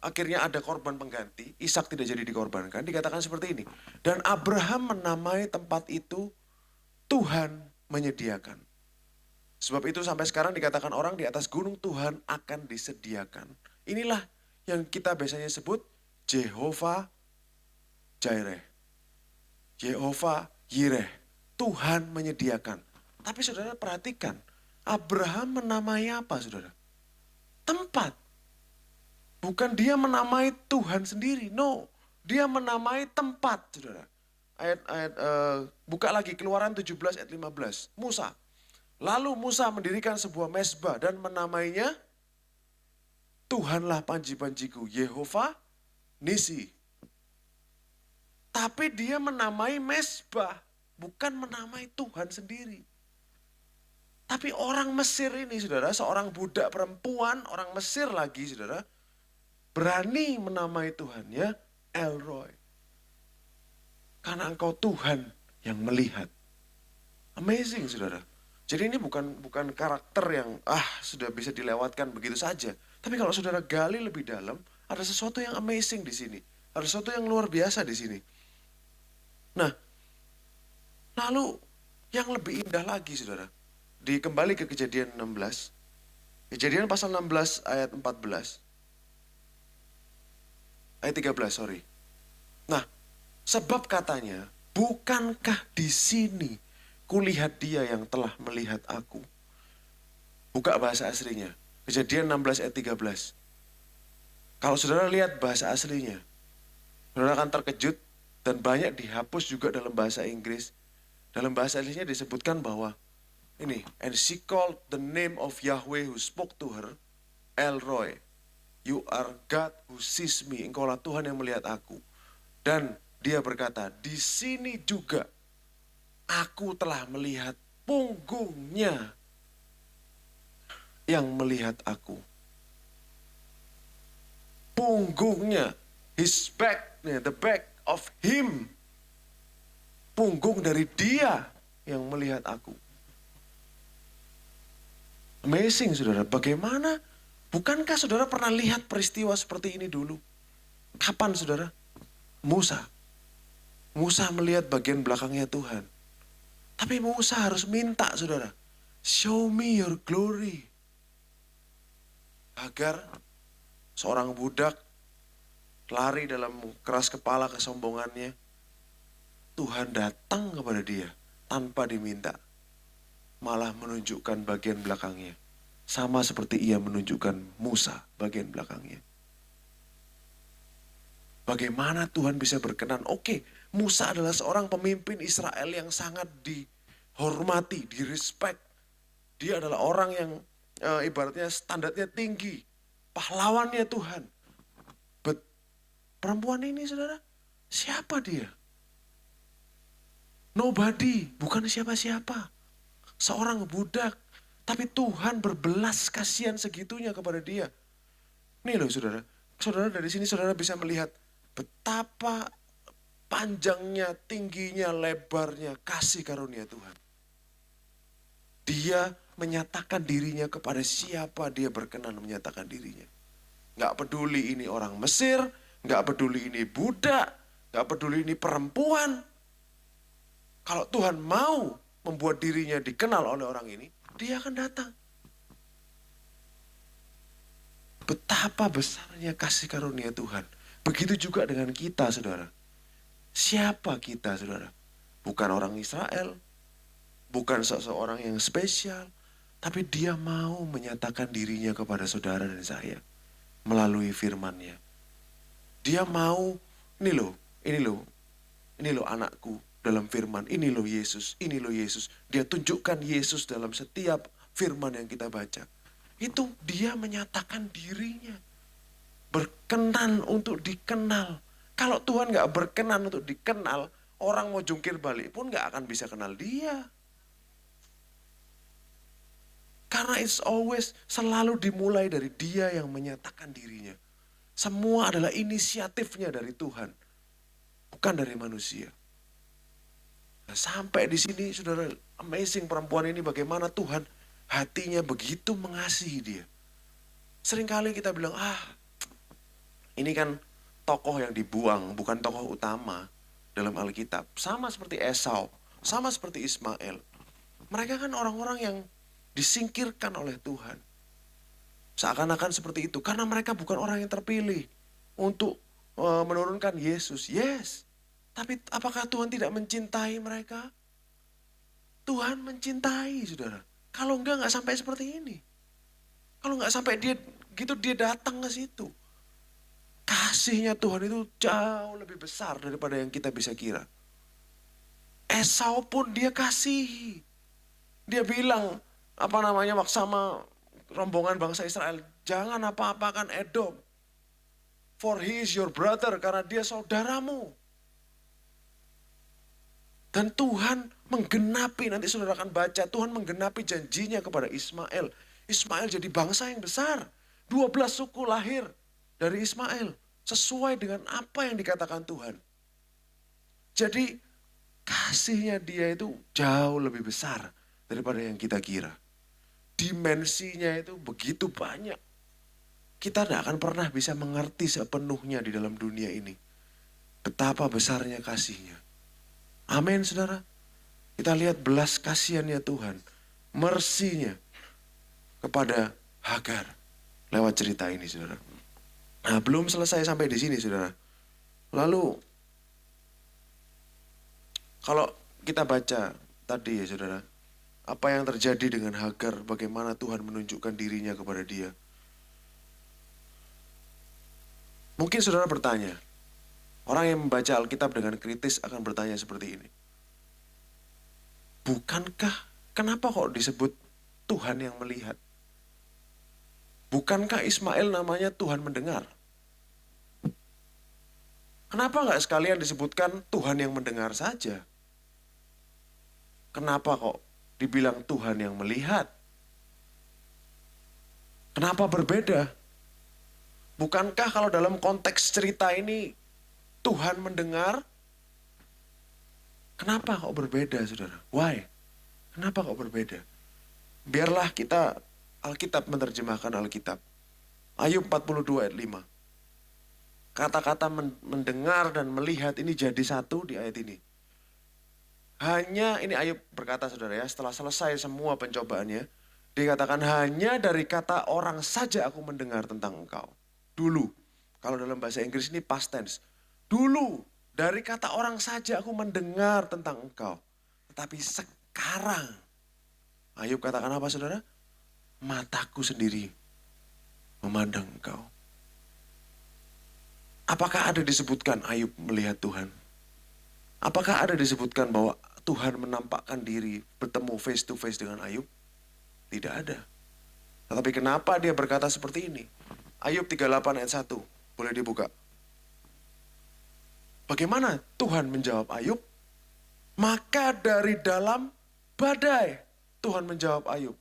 akhirnya ada korban pengganti, Ishak tidak jadi dikorbankan, dikatakan seperti ini. Dan Abraham menamai tempat itu Tuhan menyediakan. Sebab itu sampai sekarang dikatakan orang di atas gunung Tuhan akan disediakan. Inilah yang kita biasanya sebut Jehovah Jireh. Jehovah Jireh. Tuhan menyediakan. Tapi saudara perhatikan, Abraham menamai apa saudara? Tempat. Bukan dia menamai Tuhan sendiri. No. Dia menamai tempat, saudara. Buka lagi Keluaran 17 ayat 15. Musa. Lalu Musa mendirikan sebuah mezbah dan menamainya Tuhanlah panji-panjiku, Yehova Nisi. Tapi dia menamai mezbah, bukan menamai Tuhan sendiri. Tapi orang Mesir ini saudara, seorang budak perempuan, orang Mesir lagi saudara, berani menamai Tuhannya El Roy. Karena engkau Tuhan yang melihat. Amazing saudara. Jadi ini bukan karakter yang sudah bisa dilewatkan begitu saja. Tapi kalau saudara gali lebih dalam, ada sesuatu yang amazing di sini. Ada sesuatu yang luar biasa di sini. Nah, lalu yang lebih indah lagi saudara. Kembali ke Kejadian 16. Kejadian pasal 16 ayat 14. Ayat 13, sorry. Nah, sebab katanya, bukankah di sini kulihat dia yang telah melihat aku. Buka bahasa aslinya. Kejadian 16 ayat 13. Kalau saudara lihat bahasa aslinya, saudara akan terkejut dan banyak dihapus juga dalam bahasa Inggris. Dalam bahasa aslinya disebutkan bahwa ini, and she called the name of Yahweh who spoke to her, El Roy. You are God who sees me. Engkaulah Tuhan yang melihat aku. Dan dia berkata, di sini juga aku telah melihat punggungnya yang melihat aku. Punggungnya, his back, the back of him. Punggung dari dia yang melihat aku. Amazing saudara, bagaimana? Bukankah saudara pernah lihat peristiwa seperti ini dulu? Kapan saudara? Musa. Musa melihat bagian belakangnya Tuhan. Tapi Musa harus minta saudara. Show me your glory. Agar seorang budak lari dalam keras kepala kesombongannya. Tuhan datang kepada dia tanpa diminta. Malah menunjukkan bagian belakangnya. Sama seperti ia menunjukkan Musa bagian belakangnya. Bagaimana Tuhan bisa berkenan? Oke, Musa adalah seorang pemimpin Israel yang sangat dihormati, direspek. Dia adalah orang yang ibaratnya standarnya tinggi. Pahlawannya Tuhan. But perempuan ini saudara, siapa dia? Nobody, bukan siapa-siapa. Seorang budak. Tapi Tuhan berbelas kasihan segitunya kepada dia. Nih loh saudara. Saudara dari sini saudara bisa melihat betapa panjangnya, tingginya, lebarnya kasih karunia Tuhan. Dia menyatakan dirinya kepada siapa dia berkenan menyatakan dirinya. Gak peduli ini orang Mesir, gak peduli ini budak, gak peduli ini perempuan. Kalau Tuhan mau membuat dirinya dikenal oleh orang ini, dia akan datang. Betapa besarnya kasih karunia Tuhan. Begitu juga dengan kita, saudara. Siapa kita, saudara? Bukan orang Israel, bukan seseorang yang spesial, tapi dia mau menyatakan dirinya kepada saudara dan saya melalui firman-Nya. Dia mau, ini loh anakku dalam firman, ini loh Yesus. Dia tunjukkan Yesus dalam setiap firman yang kita baca. Itu dia menyatakan dirinya. Berkenan untuk dikenal. Kalau Tuhan gak berkenan untuk dikenal, orang mau jungkir balik pun gak akan bisa kenal dia. Karena it's always selalu dimulai dari dia yang menyatakan dirinya. Semua adalah inisiatifnya dari Tuhan. Bukan dari manusia. Nah, sampai di sini saudara, amazing perempuan ini bagaimana Tuhan hatinya begitu mengasihi dia. Seringkali kita bilang, ini kan tokoh yang dibuang, bukan tokoh utama dalam Alkitab. Sama seperti Esau, sama seperti Ismail. Mereka kan orang-orang yang disingkirkan oleh Tuhan. Seakan-akan seperti itu, karena mereka bukan orang yang terpilih untuk menurunkan Yesus. Yes, tapi apakah Tuhan tidak mencintai mereka? Tuhan mencintai, saudara. Kalau enggak sampai seperti ini. Kalau enggak sampai dia datang ke situ. Kasihnya Tuhan itu jauh lebih besar daripada yang kita bisa kira. Esau pun dia kasihi. Dia bilang, waktu sama rombongan bangsa Israel, jangan apa-apakan Edom. For he is your brother, karena dia saudaramu. Dan Tuhan menggenapi, nanti saudara akan baca, Tuhan menggenapi janjinya kepada Ismail. Ismail jadi bangsa yang besar. 12 suku lahir dari Ismail. Sesuai dengan apa yang dikatakan Tuhan. Jadi kasihnya dia itu jauh lebih besar daripada yang kita kira. Dimensinya itu begitu banyak. Kita tidak akan pernah bisa mengerti sepenuhnya di dalam dunia ini. Betapa besarnya kasihnya. Amin, saudara. Kita lihat belas kasihannya Tuhan. Mersinya kepada Hagar. Lewat cerita ini, saudara. Nah, belum selesai sampai di sini, saudara. Lalu, kalau kita baca tadi ya, saudara. Apa yang terjadi dengan Hagar, bagaimana Tuhan menunjukkan dirinya kepada dia. Mungkin saudara bertanya, orang yang membaca Alkitab dengan kritis akan bertanya seperti ini. Bukankah, kenapa kok disebut Tuhan yang melihat? Bukankah Ismail namanya Tuhan mendengar? Kenapa nggak sekalian disebutkan Tuhan yang mendengar saja? Kenapa kok dibilang Tuhan yang melihat? Kenapa berbeda? Bukankah kalau dalam konteks cerita ini Tuhan mendengar? Kenapa kok berbeda, saudara? Why? Kenapa kok berbeda? Biarlah kita Alkitab menerjemahkan Alkitab. Ayub 42 ayat 5. Kata-kata mendengar dan melihat ini jadi satu di ayat ini. Hanya, ini Ayub berkata saudara ya, setelah selesai semua pencobaannya, dikatakan hanya dari kata orang saja aku mendengar tentang engkau. Dulu, kalau dalam bahasa Inggris ini past tense. Dulu, dari kata orang saja aku mendengar tentang engkau. Tetapi sekarang, Ayub katakan apa saudara? Mataku sendiri memandang engkau. Apakah ada disebutkan Ayub melihat Tuhan? Apakah ada disebutkan bahwa Tuhan menampakkan diri bertemu face to face dengan Ayub? Tidak ada. Tetapi kenapa dia berkata seperti ini? Ayub 38 ayat 1. Boleh dibuka. Bagaimana Tuhan menjawab Ayub? Maka dari dalam badai Tuhan menjawab Ayub.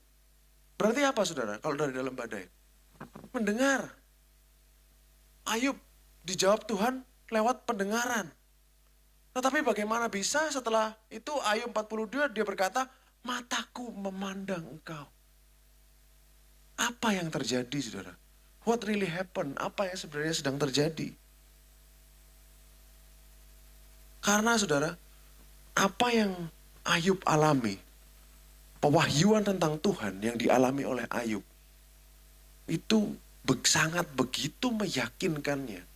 Berarti apa saudara kalau dari dalam badai? Mendengar. Ayub dijawab Tuhan lewat pendengaran. Tetapi bagaimana bisa setelah itu Ayub 42 dia berkata, mataku memandang engkau. Apa yang terjadi saudara? What really happened? Apa yang sebenarnya sedang terjadi? Karena saudara, apa yang Ayub alami, pewahyuan tentang Tuhan yang dialami oleh Ayub, itu sangat begitu meyakinkannya.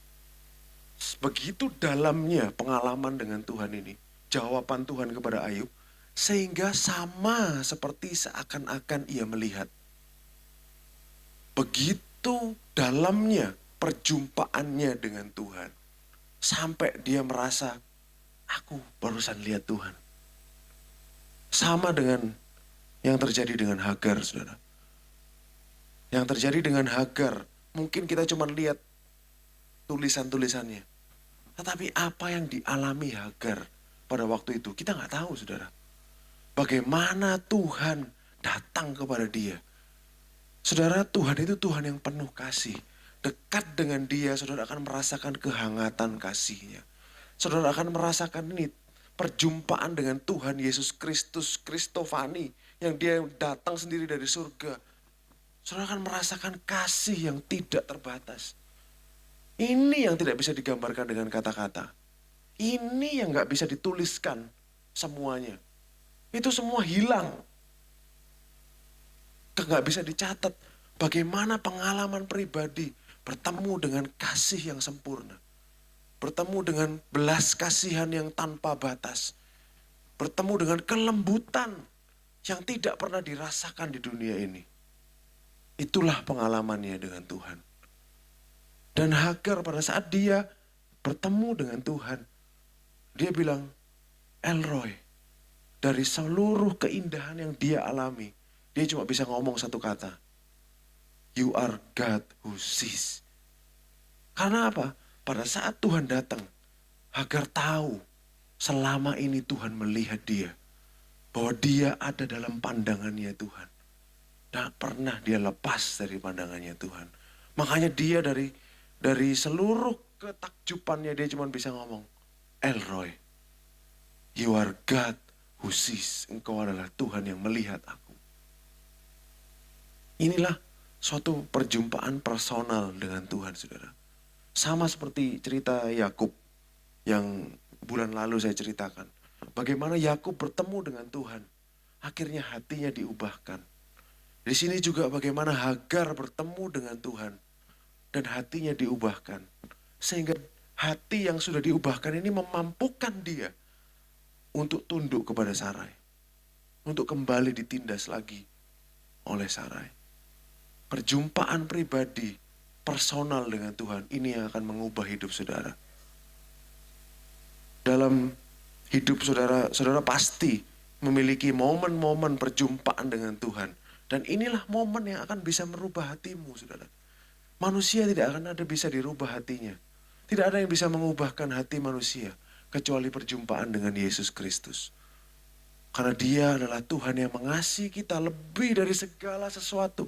Begitu dalamnya pengalaman dengan Tuhan ini, jawaban Tuhan kepada Ayub, sehingga sama seperti seakan-akan ia melihat. Begitu dalamnya perjumpaannya dengan Tuhan, sampai dia merasa, aku barusan lihat Tuhan. Sama dengan yang terjadi dengan Hagar, saudara. Yang terjadi dengan Hagar, mungkin kita cuma lihat tulisan-tulisannya. Tetapi apa yang dialami Hagar pada waktu itu, kita nggak tahu, saudara. Bagaimana Tuhan datang kepada dia. Saudara, Tuhan itu Tuhan yang penuh kasih. Dekat dengan dia, saudara akan merasakan kehangatan kasihnya. Saudara akan merasakan ini, perjumpaan dengan Tuhan Yesus Kristus, Kristofani, yang dia datang sendiri dari surga. Saudara akan merasakan kasih yang tidak terbatas. Ini yang tidak bisa digambarkan dengan kata-kata. Ini yang gak bisa dituliskan semuanya. Itu semua hilang. Gak bisa dicatat. Bagaimana pengalaman pribadi bertemu dengan kasih yang sempurna. Bertemu dengan belas kasihan yang tanpa batas. Bertemu dengan kelembutan yang tidak pernah dirasakan di dunia ini. Itulah pengalamannya dengan Tuhan. Dan Hagar pada saat dia bertemu dengan Tuhan, dia bilang, Elroy, dari seluruh keindahan yang dia alami, dia cuma bisa ngomong satu kata, you are God who sees. Karena apa? Pada saat Tuhan datang, Hagar tahu selama ini Tuhan melihat dia, bahwa dia ada dalam pandangannya Tuhan. Tak pernah dia lepas dari pandangannya Tuhan. Makanya dia dari seluruh ketakjubannya dia cuma bisa ngomong, Elroy, You are God who sees. Engkau adalah Tuhan yang melihat aku. Inilah suatu perjumpaan personal dengan Tuhan, saudara. Sama seperti cerita Yakub yang bulan lalu saya ceritakan. Bagaimana Yakub bertemu dengan Tuhan. Akhirnya hatinya diubahkan. Di sini juga bagaimana Hagar bertemu dengan Tuhan. Dan hatinya diubahkan. Sehingga hati yang sudah diubahkan ini memampukan dia untuk tunduk kepada Sarai. Untuk kembali ditindas lagi oleh Sarai. Perjumpaan pribadi, personal dengan Tuhan, ini yang akan mengubah hidup saudara. Dalam hidup saudara, saudara pasti memiliki momen-momen perjumpaan dengan Tuhan. Dan inilah momen yang akan bisa merubah hatimu, saudara. Manusia tidak akan ada bisa dirubah hatinya. Tidak ada yang bisa mengubahkan hati manusia kecuali perjumpaan dengan Yesus Kristus. Karena Dia adalah Tuhan yang mengasihi kita lebih dari segala sesuatu.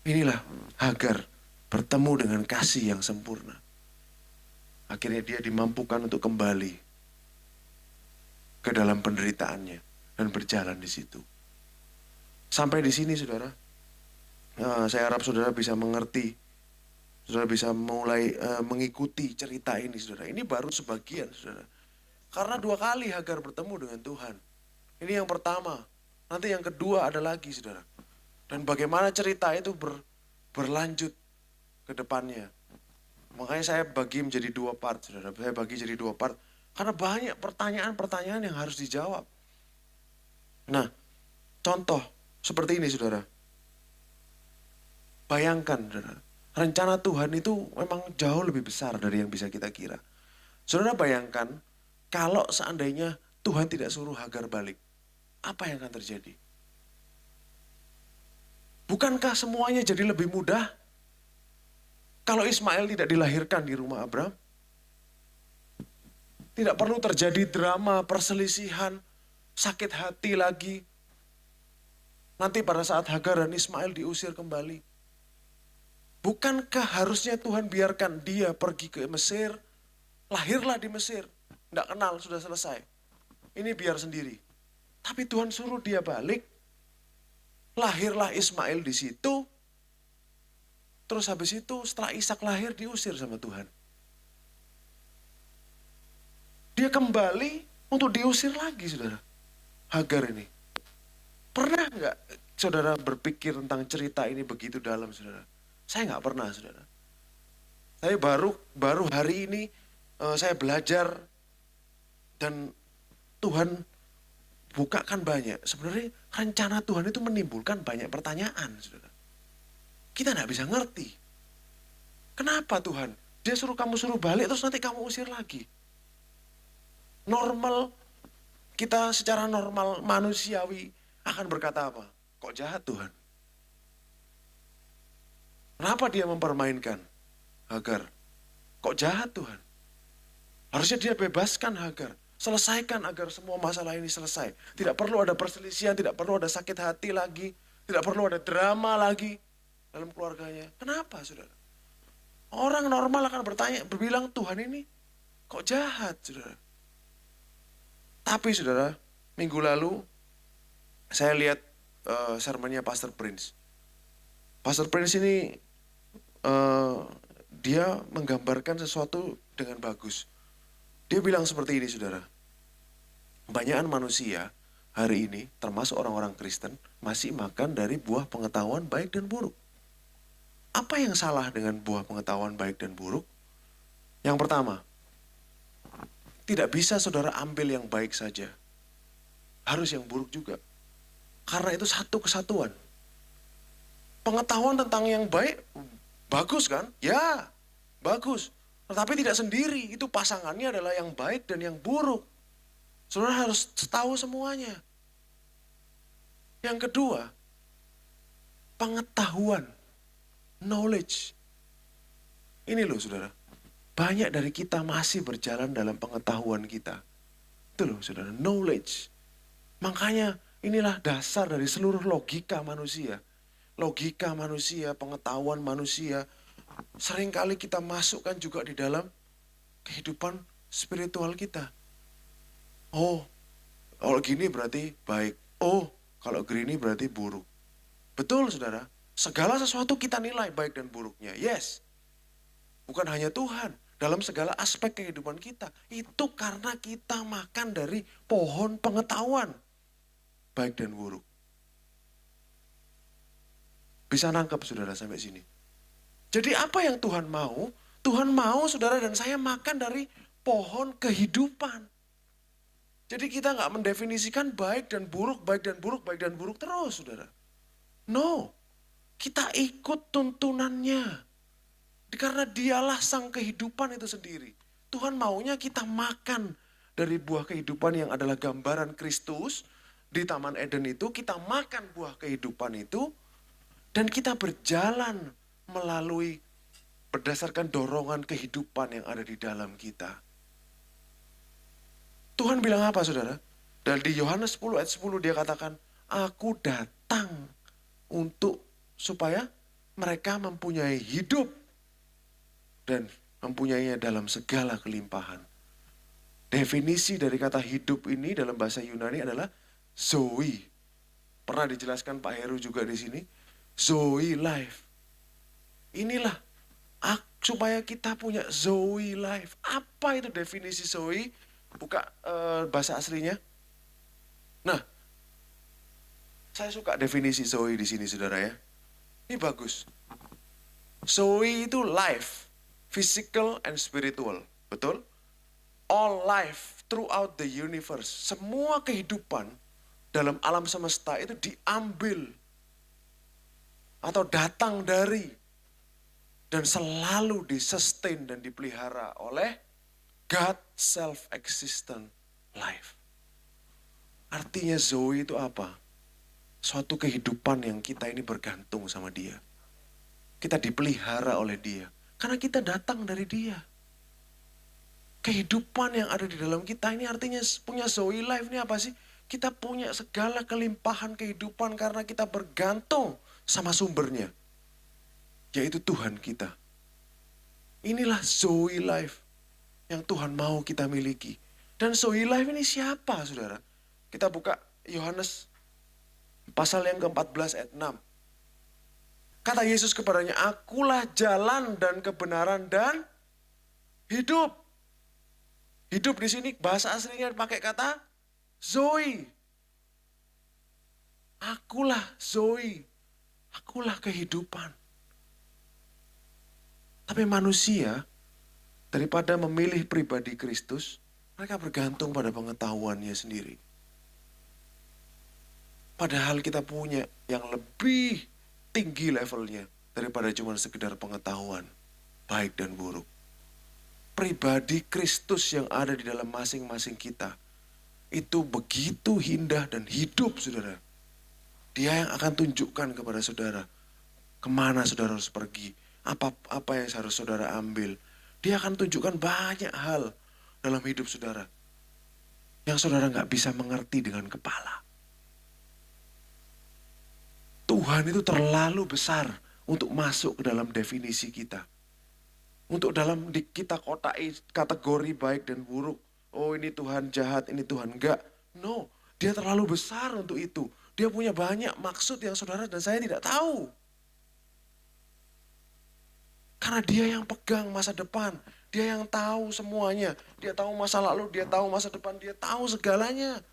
Inilah Hagar bertemu dengan kasih yang sempurna. Akhirnya dia dimampukan untuk kembali ke dalam penderitaannya dan berjalan di situ. Sampai di sini saudara, saya harap saudara bisa mengerti, saudara bisa mulai mengikuti cerita ini saudara. Ini baru sebagian saudara. Karena 2 kali Hagar bertemu dengan Tuhan. Ini yang pertama, nanti yang kedua ada lagi saudara. Dan bagaimana cerita itu berlanjut ke depannya. Makanya saya bagi menjadi 2 part saudara. Saya bagi jadi 2 part. Karena banyak pertanyaan-pertanyaan yang harus dijawab. Nah, contoh seperti ini saudara. Bayangkan saudara, rencana Tuhan itu memang jauh lebih besar dari yang bisa kita kira. Saudara bayangkan, kalau seandainya Tuhan tidak suruh Hagar balik, apa yang akan terjadi? Bukankah semuanya jadi lebih mudah? Kalau Ismail tidak dilahirkan di rumah Abraham, tidak perlu terjadi drama, perselisihan, sakit hati lagi. Nanti pada saat Hagar dan Ismail diusir kembali. Bukankah harusnya Tuhan biarkan dia pergi ke Mesir, lahirlah di Mesir, tidak kenal, sudah selesai. Ini biar sendiri. Tapi Tuhan suruh dia balik, lahirlah Ismail di situ, terus habis itu setelah Ishak lahir diusir sama Tuhan. Dia kembali untuk diusir lagi saudara. Hagar ini. Pernah nggak saudara berpikir tentang cerita ini begitu dalam saudara? Saya nggak pernah saudara. Saya baru hari ini saya belajar dan Tuhan bukakan banyak. Sebenarnya rencana Tuhan itu menimbulkan banyak pertanyaan saudara. Kita nggak bisa ngerti. Kenapa Tuhan? Dia kamu suruh balik terus nanti kamu usir lagi. Normal, kita secara normal manusiawi akan berkata apa? Kok jahat Tuhan? Kenapa dia mempermainkan Hagar? Kok jahat Tuhan? Harusnya dia bebaskan Hagar. Selesaikan agar semua masalah ini selesai. Tidak perlu ada perselisihan, tidak perlu ada sakit hati lagi. Tidak perlu ada drama lagi dalam keluarganya. Kenapa saudara? Orang normal akan berbilang Tuhan ini kok jahat saudara. Tapi saudara, minggu lalu saya lihat sermonnya Pastor Prince. Pastor Prince ini dia menggambarkan sesuatu dengan bagus. Dia bilang seperti ini saudara. Kebanyakan manusia hari ini, termasuk orang-orang Kristen, masih makan dari buah pengetahuan baik dan buruk. Apa yang salah dengan buah pengetahuan baik dan buruk? Yang pertama, tidak bisa saudara ambil yang baik saja. Harus yang buruk juga. Karena itu satu kesatuan. Pengetahuan tentang yang baik, bagus kan? Ya, bagus. Tetapi tidak sendiri, itu pasangannya adalah yang baik dan yang buruk. Saudara harus tahu semuanya. Yang kedua, pengetahuan, knowledge. Ini loh saudara, banyak dari kita masih berjalan dalam pengetahuan kita. Itu loh saudara, knowledge. Makanya inilah dasar dari seluruh logika manusia. Logika manusia, pengetahuan manusia, seringkali kita masukkan juga di dalam kehidupan spiritual kita. Oh, kalau gini berarti baik. Oh, kalau gini berarti buruk. Betul saudara, segala sesuatu kita nilai baik dan buruknya. Yes, bukan hanya Tuhan. Dalam segala aspek kehidupan kita. Itu karena kita makan dari pohon pengetahuan. Baik dan buruk. Bisa nangkep saudara sampai sini. Jadi apa yang Tuhan mau? Tuhan mau saudara dan saya makan dari pohon kehidupan. Jadi kita nggak mendefinisikan baik dan buruk, baik dan buruk, baik dan buruk terus saudara. No, kita ikut tuntunannya. Karena dialah sang kehidupan itu sendiri. Tuhan maunya kita makan dari buah kehidupan yang adalah gambaran Kristus. Di Taman Eden itu kita makan buah kehidupan itu. Dan kita berjalan melalui berdasarkan dorongan kehidupan yang ada di dalam kita. Tuhan bilang apa saudara? Dan di Yohanes 10 ayat 10 dia katakan, aku datang untuk supaya mereka mempunyai hidup dan mempunyainya dalam segala kelimpahan. Definisi dari kata hidup ini dalam bahasa Yunani adalah zoe. Pernah dijelaskan Pak Heru juga di sini. Zoe life. Inilah supaya kita punya zoe life. Apa itu definisi zoe? Buka bahasa aslinya. Nah, saya suka definisi zoe di sini saudara ya. Ini bagus. Zoe itu life, physical and spiritual. Betul? All life throughout the universe. Semua kehidupan dalam alam semesta itu diambil atau datang dari dan selalu disustain dan dipelihara oleh God self-existent life. Artinya Zoe itu apa? Suatu kehidupan yang kita ini bergantung sama dia. Kita dipelihara oleh dia. Karena kita datang dari dia. Kehidupan yang ada di dalam kita ini artinya punya Zoe life ini apa sih? Kita punya segala kelimpahan kehidupan karena kita bergantung sama sumbernya. Yaitu Tuhan kita. Inilah Zoe life yang Tuhan mau kita miliki. Dan Zoe life ini siapa saudara? Kita buka Yohanes pasal yang ke-14 ayat 6. Kata Yesus kepadanya, akulah jalan dan kebenaran dan hidup. Hidup di sini bahasa aslinya pakai kata Zoe. Akulah Zoe. Akulah kehidupan. Tapi manusia, daripada memilih pribadi Kristus, mereka bergantung pada pengetahuannya sendiri. Padahal kita punya yang lebih tinggi levelnya daripada cuma sekedar pengetahuan, baik dan buruk. Pribadi Kristus yang ada di dalam masing-masing kita, itu begitu indah dan hidup saudara. Dia yang akan tunjukkan kepada saudara, kemana saudara harus pergi, apa yang harus saudara ambil. Dia akan tunjukkan banyak hal dalam hidup saudara yang saudara nggak bisa mengerti dengan kepala. Tuhan itu terlalu besar untuk masuk ke dalam definisi kita. Untuk dalam kita kotai kategori baik dan buruk. Oh ini Tuhan jahat, ini Tuhan enggak. No, dia terlalu besar untuk itu. Dia punya banyak maksud yang saudara dan saya tidak tahu. Karena dia yang pegang masa depan. Dia yang tahu semuanya. Dia tahu masa lalu, dia tahu masa depan, dia tahu segalanya.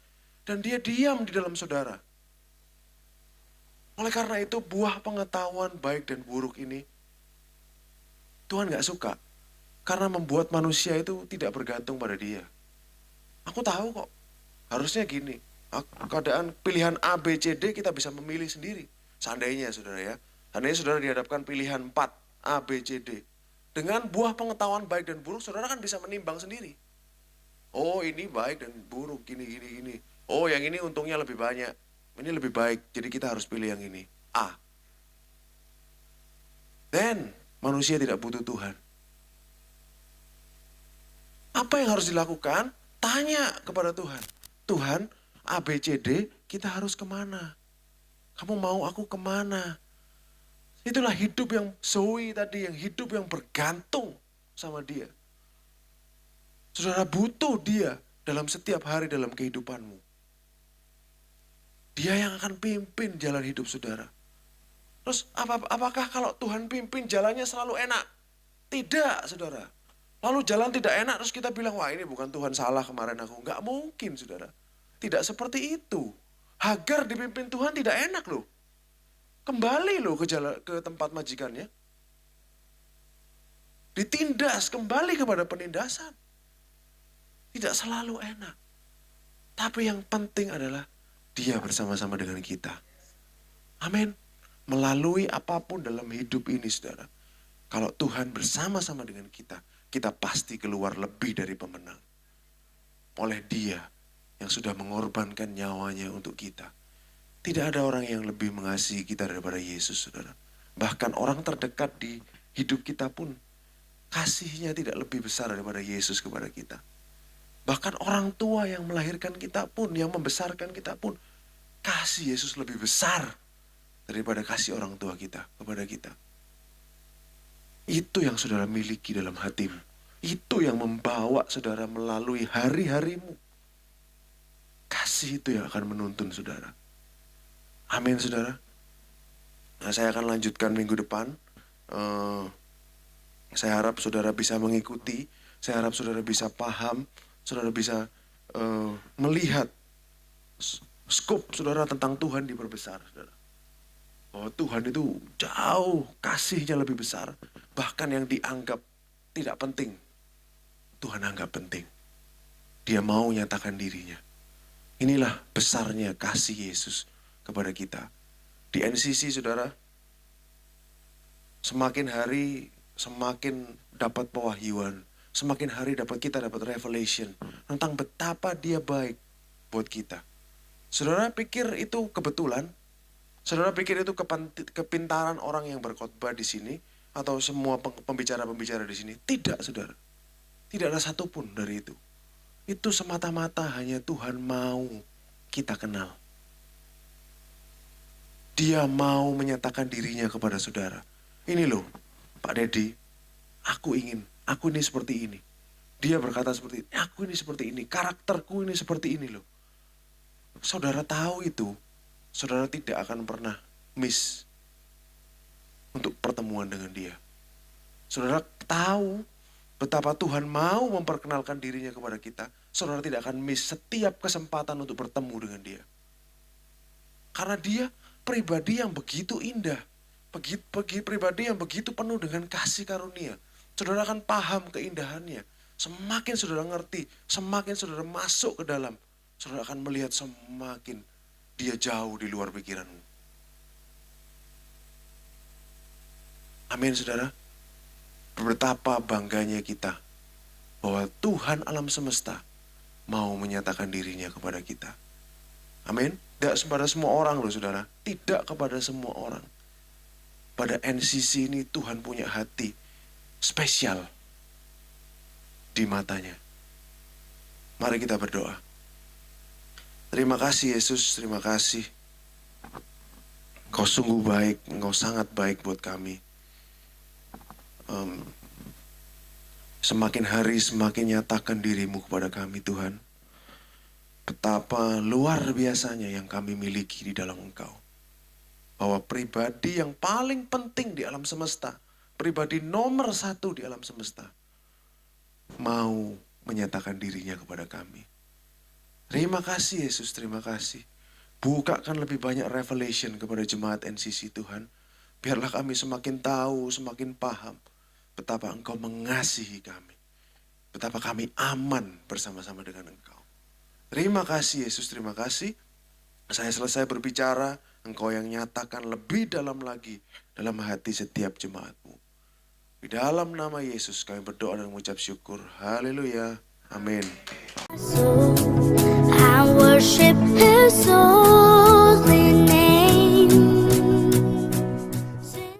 Dan dia diam di dalam saudara. Oleh karena itu buah pengetahuan baik dan buruk ini Tuhan gak suka. Karena membuat manusia itu tidak bergantung pada dia. Aku tahu kok. Harusnya gini. Keadaan pilihan A, B, C, D kita bisa memilih sendiri. Seandainya saudara ya. Seandainya saudara dihadapkan pilihan 4. A, B, C, D. Dengan buah pengetahuan baik dan buruk saudara kan bisa menimbang sendiri. Oh ini baik dan buruk. Gini. Oh yang ini untungnya lebih banyak. Ini lebih baik, jadi kita harus pilih yang ini. A. Then, manusia tidak butuh Tuhan. Apa yang harus dilakukan? Tanya kepada Tuhan. Tuhan, A, B, C, D, kita harus kemana? Kamu mau aku kemana? Itulah hidup yang Zoe tadi, yang hidup yang bergantung sama dia. Saudara butuh dia. dalam setiap hari dalam kehidupanmu. Dia yang akan pimpin jalan hidup saudara. Terus apakah kalau Tuhan pimpin jalannya selalu enak? Tidak, saudara. Lalu jalan tidak enak terus kita bilang, wah ini bukan Tuhan salah kemarin aku. Nggak mungkin, saudara. Tidak seperti itu. Hagar dipimpin Tuhan tidak enak loh. Kembali loh ke tempat majikannya. Ditindas kembali kepada penindasan. Tidak selalu enak. Tapi yang penting adalah dia bersama-sama dengan kita. Amin. Melalui apapun dalam hidup ini, saudara. Kalau Tuhan bersama-sama dengan kita, kita pasti keluar lebih dari pemenang. Oleh Dia yang sudah mengorbankan nyawanya untuk kita. Tidak ada orang yang lebih mengasihi kita daripada Yesus, saudara. Bahkan orang terdekat di hidup kita pun, kasihnya tidak lebih besar daripada Yesus kepada kita. Bahkan orang tua yang melahirkan kita pun, yang membesarkan kita pun, kasih Yesus lebih besar daripada kasih orang tua kita kepada kita. Itu yang saudara miliki dalam hatimu. Itu yang membawa saudara melalui hari-harimu. Kasih itu yang akan menuntun saudara. Amin, saudara. Nah, saya akan lanjutkan minggu depan. Saya harap saudara bisa mengikuti. Saya harap saudara bisa paham. Saudara bisa melihat skop saudara tentang Tuhan diperbesar, saudara. Oh, Tuhan itu jauh kasihnya lebih besar. Bahkan yang dianggap tidak penting, Tuhan anggap penting. Dia mau nyatakan dirinya. Inilah besarnya kasih Yesus kepada kita. Di NCC, saudara, semakin hari semakin dapat pewahyuan. Semakin hari kita dapat revelation tentang betapa Dia baik buat kita. Saudara pikir itu kebetulan? Saudara pikir itu kepintaran orang yang berkhotbah di sini atau semua pembicara-pembicara di sini? Tidak, saudara. Tidak ada satupun dari itu. Itu semata-mata hanya Tuhan mau kita kenal. Dia mau menyatakan dirinya kepada saudara. Ini loh, Pak Dedi, aku ini seperti ini. Dia berkata seperti ini, aku ini seperti ini, karakterku ini seperti ini loh. Saudara tahu itu, saudara tidak akan pernah miss untuk pertemuan dengan Dia. Saudara tahu betapa Tuhan mau memperkenalkan dirinya kepada kita. Saudara tidak akan miss setiap kesempatan untuk bertemu dengan Dia. Karena Dia pribadi yang begitu indah. Pribadi yang begitu penuh dengan kasih karunia. Saudara akan paham keindahannya. Semakin saudara ngerti, semakin saudara masuk ke dalam, saudara akan melihat semakin Dia jauh di luar pikiranmu. Amin, saudara. Betapa bangganya kita bahwa Tuhan alam semesta mau menyatakan dirinya kepada kita. Amin. Tidak kepada semua orang loh, saudara. Tidak kepada semua orang. Pada NCC ini Tuhan punya hati spesial di matanya. Mari kita berdoa. Terima kasih Yesus, terima kasih. Engkau sungguh baik, Engkau sangat baik buat kami. Semakin hari semakin nyatakan dirimu kepada kami, Tuhan. Betapa luar biasanya yang kami miliki di dalam Engkau. Bahwa pribadi yang paling penting di alam semesta, pribadi nomor 1 di alam semesta, mau menyatakan dirinya kepada kami. Terima kasih Yesus, terima kasih. Bukakan lebih banyak revelation kepada jemaat NCC Tuhan. Biarlah kami semakin tahu, semakin paham betapa Engkau mengasihi kami. Betapa kami aman bersama-sama dengan Engkau. Terima kasih Yesus, terima kasih. Saya selesai berbicara, Engkau yang nyatakan lebih dalam lagi dalam hati setiap jemaat-Mu. Di dalam nama Yesus kami berdoa dan mengucap syukur. Haleluya. Amin.
I worship His soul.